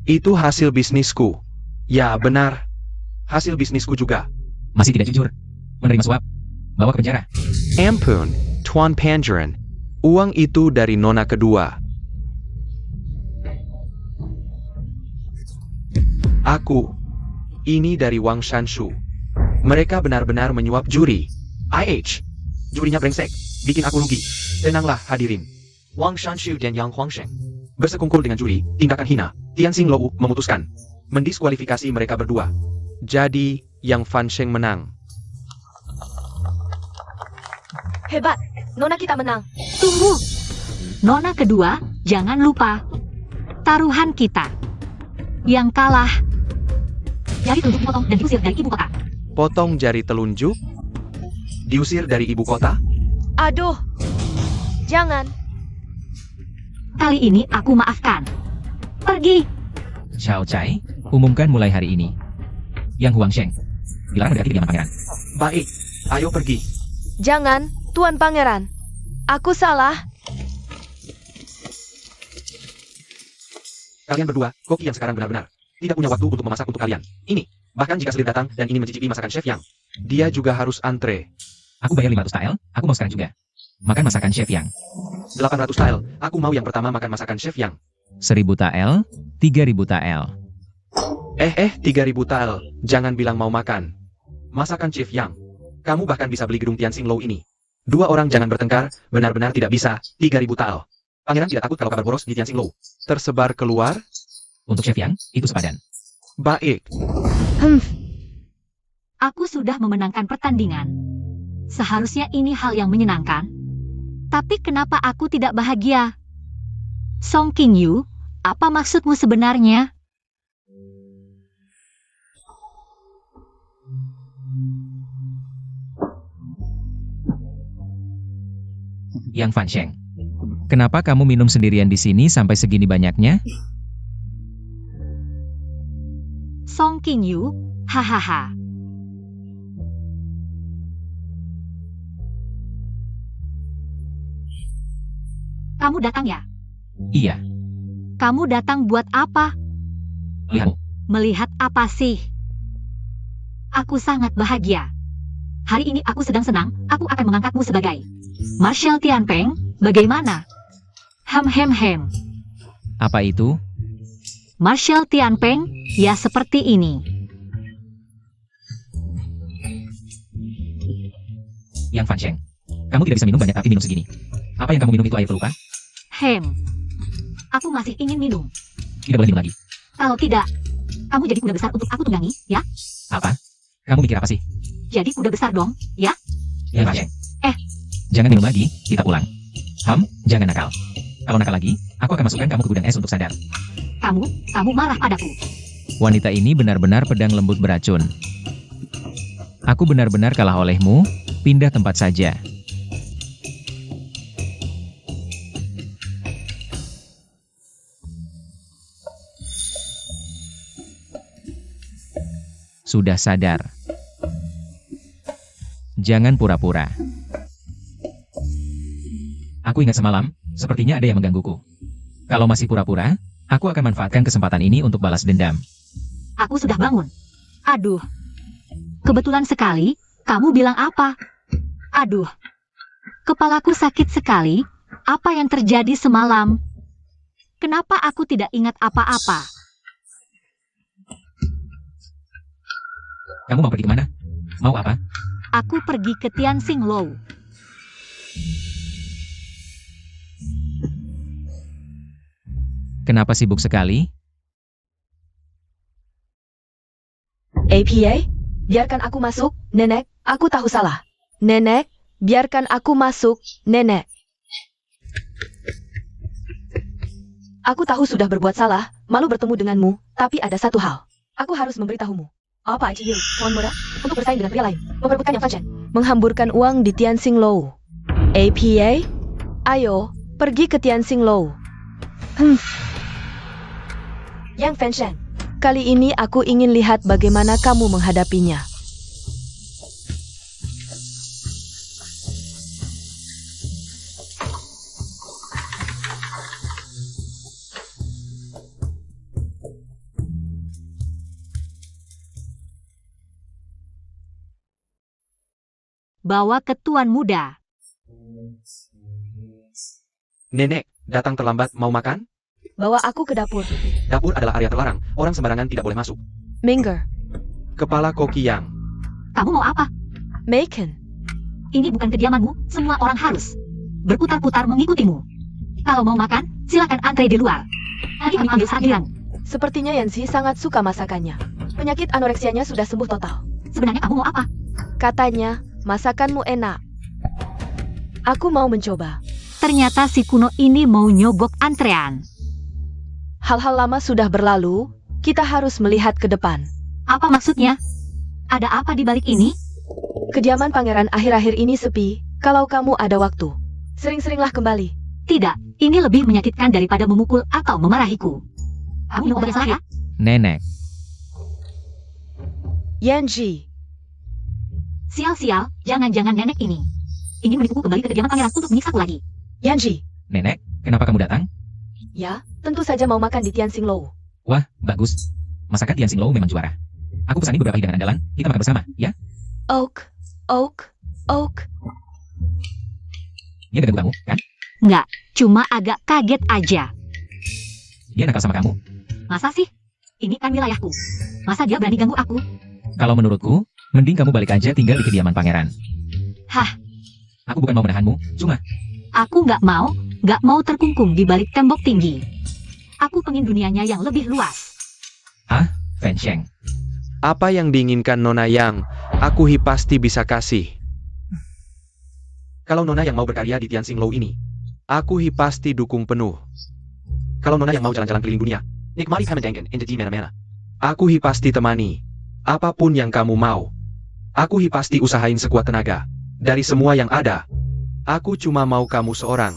Itu hasil bisnisku. Ya, benar. Hasil bisnisku juga. Masih tidak jujur. Menerima suap. Bawa ke penjara. Ampun, Tuan Pangeran. Uang itu dari nona kedua. Aku. Ini dari Wang Shanshu. Mereka benar-benar menyuap juri. IH. Jurinya brengsek. Bikin aku rugi. Tenanglah hadirin. Wang Shanshu dan Yang Huangsheng bersekongkol dengan juri, tindakan hina. Tian Xinglou memutuskan mendiskualifikasi mereka berdua. Jadi, Yang Fan Sheng menang. Hebat. Nona kita menang. Tunggu. Nona kedua, jangan lupa. Taruhan kita. Yang kalah. Jari telunjuk potong dan diusir dari ibu kota. Potong jari telunjuk. Diusir dari ibu kota? Aduh. Jangan. Kali ini aku maafkan. Pergi. Xiao Chai, umumkan mulai hari ini. Yang Huangsheng, dilarang mendekati kediaman pangeran. Baik. Ayo pergi. Jangan, Tuan Pangeran. Aku salah. Kalian berdua, koki yang sekarang benar-benar tidak punya waktu untuk memasak untuk kalian. Ini, bahkan jika selir datang dan ingin mencicipi masakan chef Yang, Dia juga harus antre. Aku bayar 500 TL, aku mau sekarang juga. Makan masakan Chef Yang. 800 TL, aku mau yang pertama makan masakan chef Yang. 1000 TL, 3000 TL. 3.000 tal. Jangan bilang mau makan. Masakan chef Yang. Kamu bahkan bisa beli gedung Tian Xinglou ini. Dua orang jangan bertengkar, benar-benar tidak bisa. 3.000 tal. Pangeran tidak takut kalau kabar boros di Tian Xinglou. Tersebar keluar. Untuk Chef Yang, itu sepadan. Baik. Aku sudah memenangkan pertandingan. Seharusnya ini hal yang menyenangkan. Tapi kenapa aku tidak bahagia? Song Qingyu, apa maksudmu sebenarnya? Yang Fan Sheng, kenapa kamu minum sendirian di sini sampai segini banyaknya? Song Qingyu, hahaha. Kamu datang ya? Iya, Kamu datang buat apa? lihatmu. Melihat apa sih? Aku sangat bahagia. Hari ini aku sedang senang, aku akan mengangkatmu sebagai Marshal Tianpeng, bagaimana? Hem. Apa itu? Marshal Tianpeng, ya seperti ini. Yang Fan Sheng, kamu tidak bisa minum banyak tapi minum segini. Apa yang kamu minum itu air peluka? Aku masih ingin minum. Tidak boleh minum lagi. Kalau tidak, kamu jadi kuda besar untuk aku tunggangi, ya? Apa? Kamu mikir apa sih? Jadi kuda besar dong, ya? Yang Fan Sheng. Jangan minum lagi, kita pulang. Jangan nakal. Kalau nakal lagi, aku akan masukkan kamu ke gudang es untuk sadar. Kamu marah padaku. Wanita ini benar-benar pedang lembut beracun. Aku benar-benar kalah olehmu, pindah tempat saja. Sudah sadar. Jangan pura-pura. Aku ingat semalam, sepertinya ada yang menggangguku. Kalau masih pura-pura, aku akan manfaatkan kesempatan ini untuk balas dendam. Aku sudah bangun. Aduh. Kebetulan sekali, kamu bilang apa? Aduh. Kepalaku sakit sekali. Apa yang terjadi semalam? Kenapa aku tidak ingat apa-apa? Kamu mau pergi kemana? Mau apa? Aku pergi ke Tian Xinglou. Kenapa sibuk sekali? APA, biarkan aku masuk, Nenek. Aku tahu salah. Nenek, biarkan aku masuk, Nenek. Aku tahu sudah berbuat salah, malu bertemu denganmu, tapi ada satu hal. Aku harus memberitahumu. Apa Aji Hiru, kawan muda, untuk bersaing dengan pria lain, memperebutkan Yang Fanshan, menghamburkan uang di Tianxing Lou. APA? Ayo, pergi ke Tianxing Lou. Yang Fanshan, kali ini aku ingin lihat bagaimana kamu menghadapinya. Bawa ke tuan muda. Nenek, datang terlambat, mau makan? Bawa aku ke dapur. Dapur adalah area terlarang, orang sembarangan tidak boleh masuk. Minger, Kepala koki yang. Kamu mau apa? Macon, Ini bukan kediamanmu, semua orang harus berputar-putar mengikutimu. Kalau mau makan, silakan antre di luar. Nanti kami ambil saat giliran. sepertinya Yanzi sangat suka masakannya. Penyakit anoreksianya sudah sembuh total. Sebenarnya kamu mau apa? Katanya, masakanmu enak. Aku mau mencoba. Ternyata si kuno ini mau nyogok antrean. Hal-hal lama sudah berlalu, kita harus melihat ke depan. Apa maksudnya? Ada apa di balik ini? Kediaman pangeran akhir-akhir ini sepi, kalau kamu ada waktu. Sering-seringlah kembali. Tidak, ini lebih menyakitkan daripada memukul atau memarahiku. Kamu minum obat yang salah ya? Nenek, Yanji, Sial-sial, jangan-jangan nenek ini ingin menipuku kembali ke kediaman pangeran untuk menyiksaku lagi. Yanji. Nenek, kenapa kamu datang? Ya, tentu saja mau makan di Tianxing Lou. Wah, bagus. Masakan Tianxing Lou memang juara. Aku pesani beberapa hidangan andalan, kita makan bersama, ya? Oak. Dia gak ganggu kamu, kan? Enggak, cuma agak kaget aja. Dia nakal sama kamu. Masa sih? Ini kan wilayahku. Masa dia berani ganggu aku? Kalau menurutku, mending kamu balik aja tinggal di kediaman pangeran. Hah? Aku bukan mau menahanmu, cuma Aku nggak mau terkungkung di balik tembok tinggi. Aku pengen dunianya yang lebih luas. Fansheng. Apa yang diinginkan Nona Yang, aku pasti bisa kasih. Kalau Nona Yang mau berkarya di Tianxing Lou ini, aku pasti dukung penuh. Kalau Nona Yang mau jalan-jalan keliling dunia, nikmati pemandangan indah di mana-mana, aku pasti temani. Apapun yang kamu mau, aku pasti usahain sekuat tenaga. Dari semua yang ada, aku cuma mau kamu seorang.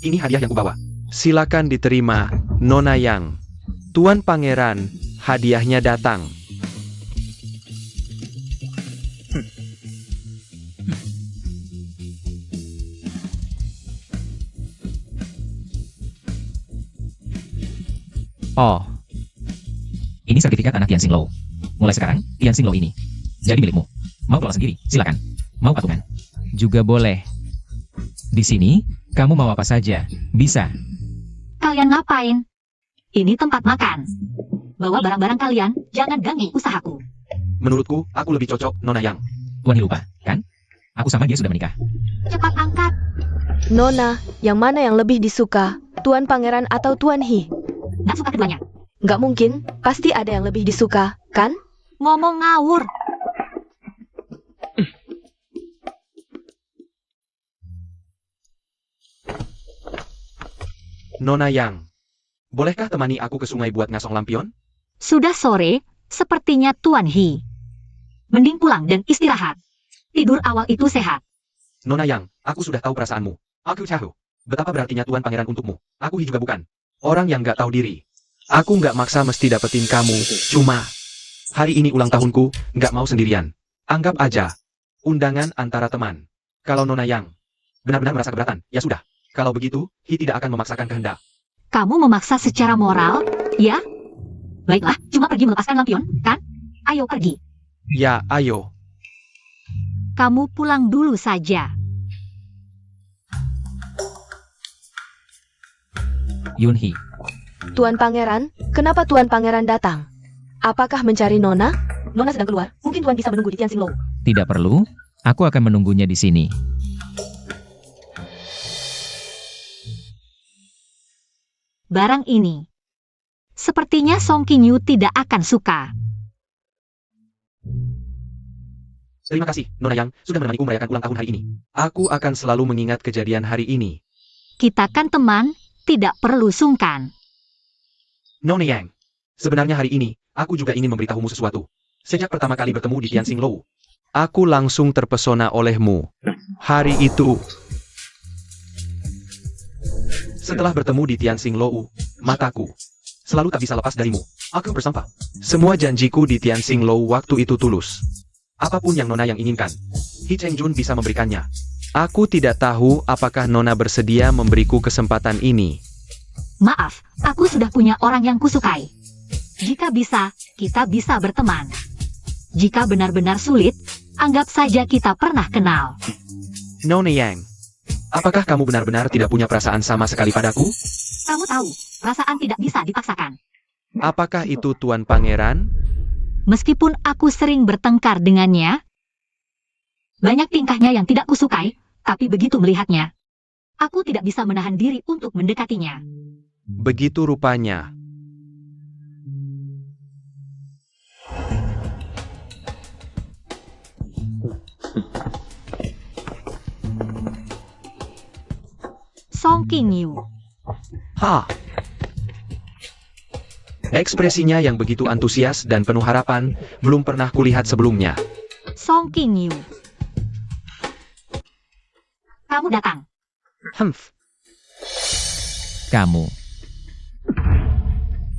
Ini hadiah yang kubawa. Silakan diterima, Nona Yang. Tuan Pangeran, hadiahnya datang. Oh. Ini sertifikat anak Tianxing Lou. Mulai sekarang, Tianxing Lou ini jadi milikmu. Mau kelola sendiri, silakan. Mau patungan? Juga boleh. Di sini, kamu mau apa saja, bisa. Kalian ngapain? Ini tempat makan. Bawa barang-barang kalian, jangan ganggu usahaku. Menurutku, aku lebih cocok Nona Yang. Tuan Hi lupa, kan? Aku sama dia sudah menikah. Cepat angkat. Nona, yang mana yang lebih disuka? Tuan Pangeran atau Tuan Hi? Nggak suka keduanya. Nggak mungkin, pasti ada yang lebih disuka, kan? Ngomong ngawur. Nona Yang, bolehkah temani aku ke sungai buat ngasong lampion? Sudah sore, sepertinya Tuan Hi. Mending pulang dan istirahat. Tidur awal itu sehat. Nona Yang, aku sudah tahu perasaanmu. Aku tahu betapa berartinya Tuan Pangeran untukmu. Aku juga bukan orang yang nggak tahu diri. Aku nggak maksa mesti dapetin kamu. Cuma, hari ini ulang tahunku, nggak mau sendirian. Anggap aja, undangan antara teman. Kalau Nona Yang benar-benar merasa keberatan, ya sudah. Kalau begitu, Hi tidak akan memaksakan kehendak. Kamu memaksa secara moral, ya? Baiklah, cuma pergi melepaskan lampion, kan? Ayo pergi. Ya, ayo. Kamu pulang dulu saja. Yunhee, Tuan Pangeran, kenapa Tuan Pangeran datang? Apakah mencari Nona? Nona sedang keluar, mungkin Tuan bisa menunggu di Tianxing Lou. tidak perlu. Aku akan menunggunya di sini. Barang ini. Sepertinya Song Qingyu tidak akan suka. Terima kasih, Nona Yang, sudah menemaniku merayakan ulang tahun hari ini. Aku akan selalu mengingat kejadian hari ini. Kita kan teman, tidak perlu sungkan. Nona Yang, Sebenarnya hari ini, aku juga ingin memberitahumu sesuatu. Sejak pertama kali bertemu di Tianxing Lou, aku langsung terpesona olehmu. Hari itu, setelah bertemu di Tianxing Lou, mataku selalu tak bisa lepas darimu. Aku bersumpah, semua janjiku di Tianxing Lou waktu itu tulus. Apapun yang Nona yang inginkan, He Cheng Jun bisa memberikannya. Aku tidak tahu apakah Nona bersedia memberiku kesempatan ini. Maaf, aku sudah punya orang yang kusukai. Jika bisa, kita bisa berteman. Jika benar-benar sulit, anggap saja kita pernah kenal. Nona Yang, apakah kamu benar-benar tidak punya perasaan sama sekali padaku? Kamu tahu, perasaan tidak bisa dipaksakan. Apakah itu Tuan Pangeran? Meskipun aku sering bertengkar dengannya, banyak tingkahnya yang tidak kusukai, tapi begitu melihatnya, aku tidak bisa menahan diri untuk mendekatinya. Begitu rupanya. Song Qingyu. Ha! Ekspresinya yang begitu antusias dan penuh harapan, belum pernah kulihat sebelumnya. Song Qingyu. Kamu datang. Humph. Kamu.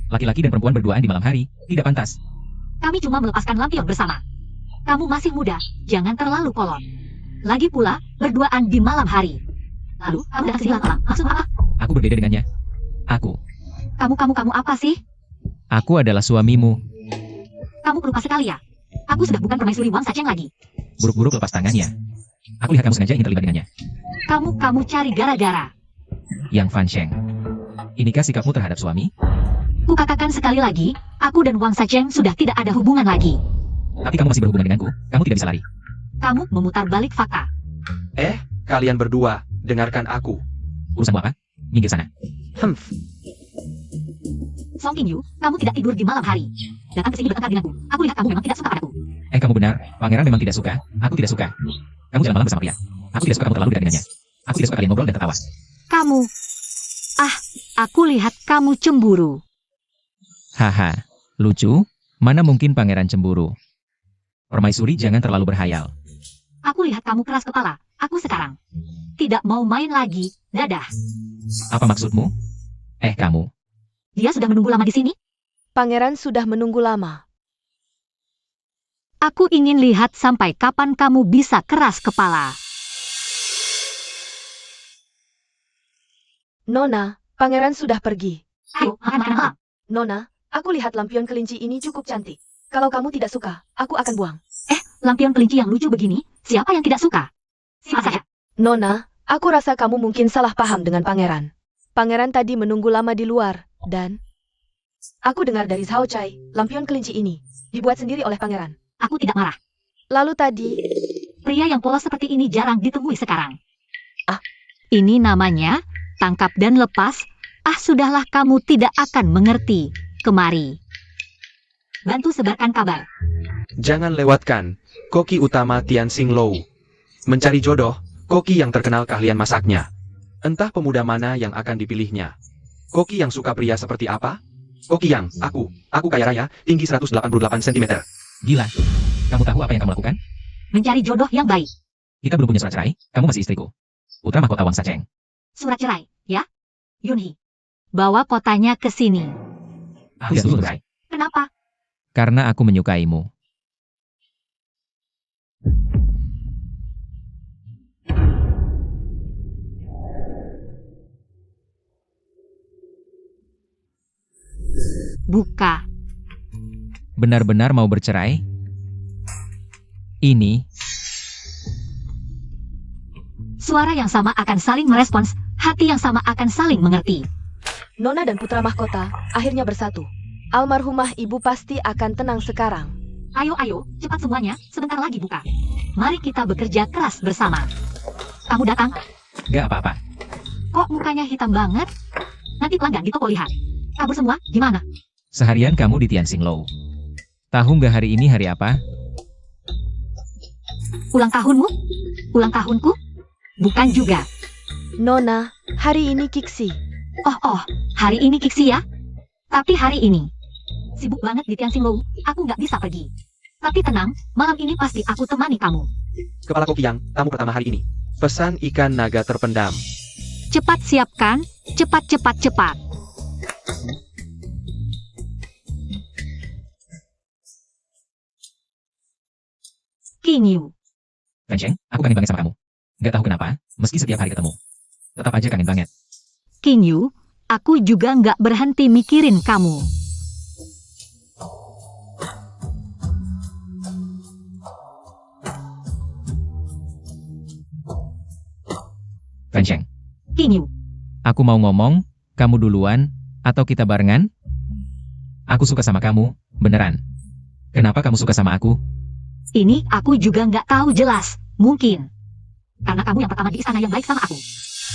Laki-laki dan perempuan berduaan di malam hari, tidak pantas. Kami cuma melepaskan lampion bersama. Kamu masih muda, jangan terlalu kolot. Lagi pula, berduaan di malam hari. Lalu, kamu datang ke sini malam. Maksud apa? Aku berbeda dengannya. Aku Kamu apa sih? adalah suamimu. Kamu pelupa sekali ya? Aku sudah bukan permaisuri Wang Sacheng lagi. Buruk-buruk lepas tangannya. Aku lihat kamu sengaja ingin terlibat dengannya. Kamu cari gara-gara. Yang Fan Sheng. Inikah sikapmu terhadap suami? Kukatakan sekali lagi, aku dan Wang Sacheng sudah tidak ada hubungan lagi. Tapi kamu masih berhubungan denganku. Kamu tidak bisa lari. Kamu memutar balik fakta. Kalian berdua, dengarkan aku. Urusanmu apa? Minggir sana. Humph. Song Qingyu, kamu tidak tidur di malam hari. Datang ke sini bertengkar denganku. Aku lihat kamu memang tidak suka padaku. Kamu benar. Pangeran memang tidak suka. Aku tidak suka. Kamu jalan malam bersama pria. Aku tidak suka kamu terlalu dekat dengannya. Aku tidak suka kalian ngobrol dan tertawa. Kamu. Aku lihat kamu cemburu. Haha. Lucu? Mana mungkin pangeran cemburu? Permaisuri jangan terlalu berhayal. Aku lihat kamu keras kepala. Aku sekarang tidak mau main lagi. Dadah. Apa maksudmu? Kamu. Dia sudah menunggu lama di sini. Pangeran sudah menunggu lama. Aku ingin lihat sampai kapan kamu bisa keras kepala. Nona, pangeran sudah pergi. Ayo, makan malam. Nona, aku lihat lampion kelinci ini cukup cantik. Kalau kamu tidak suka, aku akan buang. Lampion kelinci yang lucu begini, siapa yang tidak suka? Siapa saja. Nona, aku rasa kamu mungkin salah paham dengan pangeran. Pangeran tadi menunggu lama di luar, dan aku dengar dari Zhao Chai, lampion kelinci ini dibuat sendiri oleh pangeran. Aku tidak marah. Lalu tadi, Pria yang polos seperti ini jarang ditemui sekarang. Ah. Ini namanya tangkap dan lepas. Sudahlah, kamu tidak akan mengerti. Kemari. Bantu sebarkan kabar. Jangan lewatkan koki utama Tianxing Lou. Mencari jodoh, koki yang terkenal keahlian masaknya. Entah pemuda mana yang akan dipilihnya. Koki yang suka pria seperti apa? Koki yang, aku kaya raya, tinggi 188 cm. Gila. Kamu tahu apa yang kamu lakukan? Mencari jodoh yang baik. Kita belum punya surat cerai. Kamu masih istriku. Putra mahkota Wang Sacheng. Surat cerai, ya? Yunhee. Bawa kotanya ke sini. Aku tidak selesai. Kenapa? Karena aku menyukaimu. Buka. Benar-benar mau bercerai? Ini, Suara yang sama akan saling merespons, hati yang sama akan saling mengerti. Nona dan putra mahkota akhirnya bersatu. Almarhumah ibu pasti akan tenang sekarang. Ayo, cepat semuanya, sebentar lagi buka. Mari kita bekerja keras bersama. Kamu datang, gak apa-apa. kok mukanya hitam banget? Nanti pelanggan di toko lihat. Kabur semua, gimana? Seharian kamu di Tianxing Lou. Tahu nggak hari ini hari apa? Ulang tahunmu? Ulang tahunku? Bukan juga. Nona, hari ini Kiksi. Oh, hari ini Kiksi ya? Tapi hari ini. sibuk banget di Tianxinlou, aku nggak bisa pergi. Tapi tenang, malam ini pasti aku temani kamu. Kepala koki yang, tamu pertama hari ini. Pesan ikan naga terpendam. Cepat siapkan, cepat cepat cepat. Kinyu, Fan Sheng, aku kangen banget sama kamu. Gak tahu kenapa, meski setiap hari ketemu. Tetap aja kangen banget. Kinyu, aku juga nggak berhenti mikirin kamu. Fan Sheng, Kinyu, aku mau ngomong, kamu duluan, atau kita barengan? Aku suka sama kamu, beneran. Kenapa kamu suka sama aku? ini aku juga nggak tahu jelas, mungkin. Karena kamu yang pertama di istana yang baik sama aku.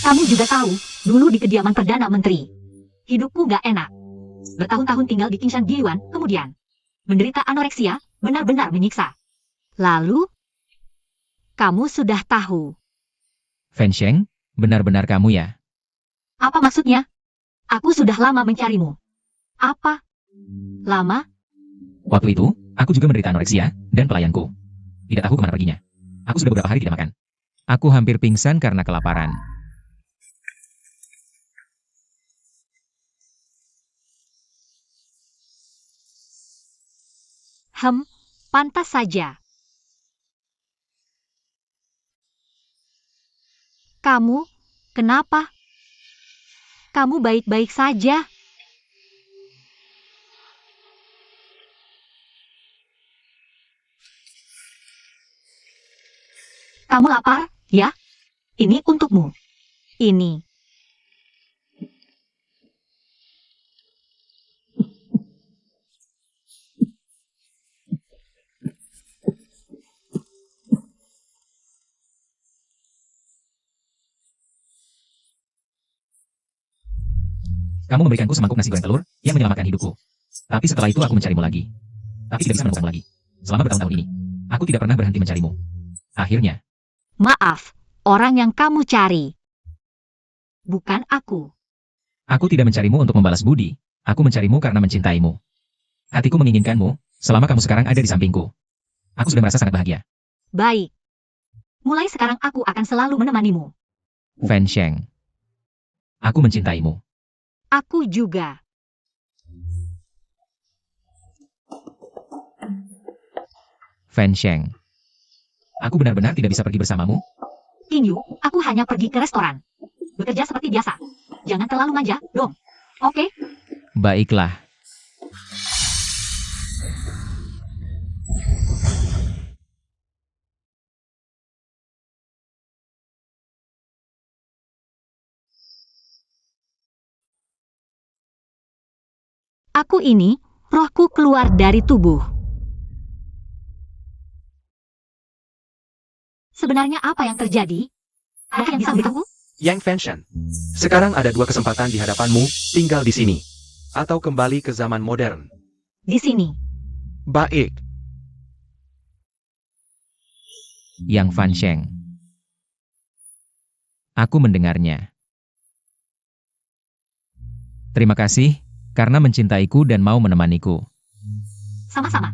Kamu juga tahu, dulu di kediaman Perdana Menteri. Hidupku nggak enak. Bertahun-tahun tinggal di Qingshan Diyuan, kemudian menderita anoreksia, benar-benar menyiksa. Lalu, kamu sudah tahu. Fan Sheng, benar-benar kamu ya? Apa maksudnya? Aku sudah lama mencarimu. Apa? Lama? Waktu itu, aku juga menderita anoreksia, dan pelayanku. Tidak tahu kemana perginya. Aku sudah beberapa hari tidak makan. Aku hampir pingsan karena kelaparan. Pantas saja. Kamu, kenapa? Kamu baik-baik saja. Kamu lapar, ya? Ini untukmu. Ini. Kamu memberikanku semangkuk nasi goreng telur, yang menyelamatkan hidupku. Tapi setelah itu aku mencarimu lagi. Tapi tidak bisa menemukanmu lagi. Selama bertahun-tahun ini, aku tidak pernah berhenti mencarimu. Akhirnya, Maaf, orang yang kamu cari. Bukan aku. aku tidak mencarimu untuk membalas budi. Aku mencarimu karena mencintaimu. Hatiku menginginkanmu, selama kamu sekarang ada di sampingku. Aku sudah merasa sangat bahagia. Baik. Mulai sekarang aku akan selalu menemanimu. Fan Sheng. Aku mencintaimu. Aku juga. Fan Sheng. Aku benar-benar tidak bisa pergi bersamamu. Kinyu, aku hanya pergi ke restoran. Bekerja seperti biasa. Jangan terlalu manja, dong. Oke? Baiklah. Aku ini, rohku keluar dari tubuh. Sebenarnya apa yang terjadi? Ada yang bisa memberitahu? Yang Fan Shen. Sekarang ada dua kesempatan di hadapanmu, tinggal di sini. Atau kembali ke zaman modern. Di sini. Baik. Yang Fan Sheng. Aku mendengarnya. Terima kasih, karena mencintaiku dan mau menemaniku. Sama-sama.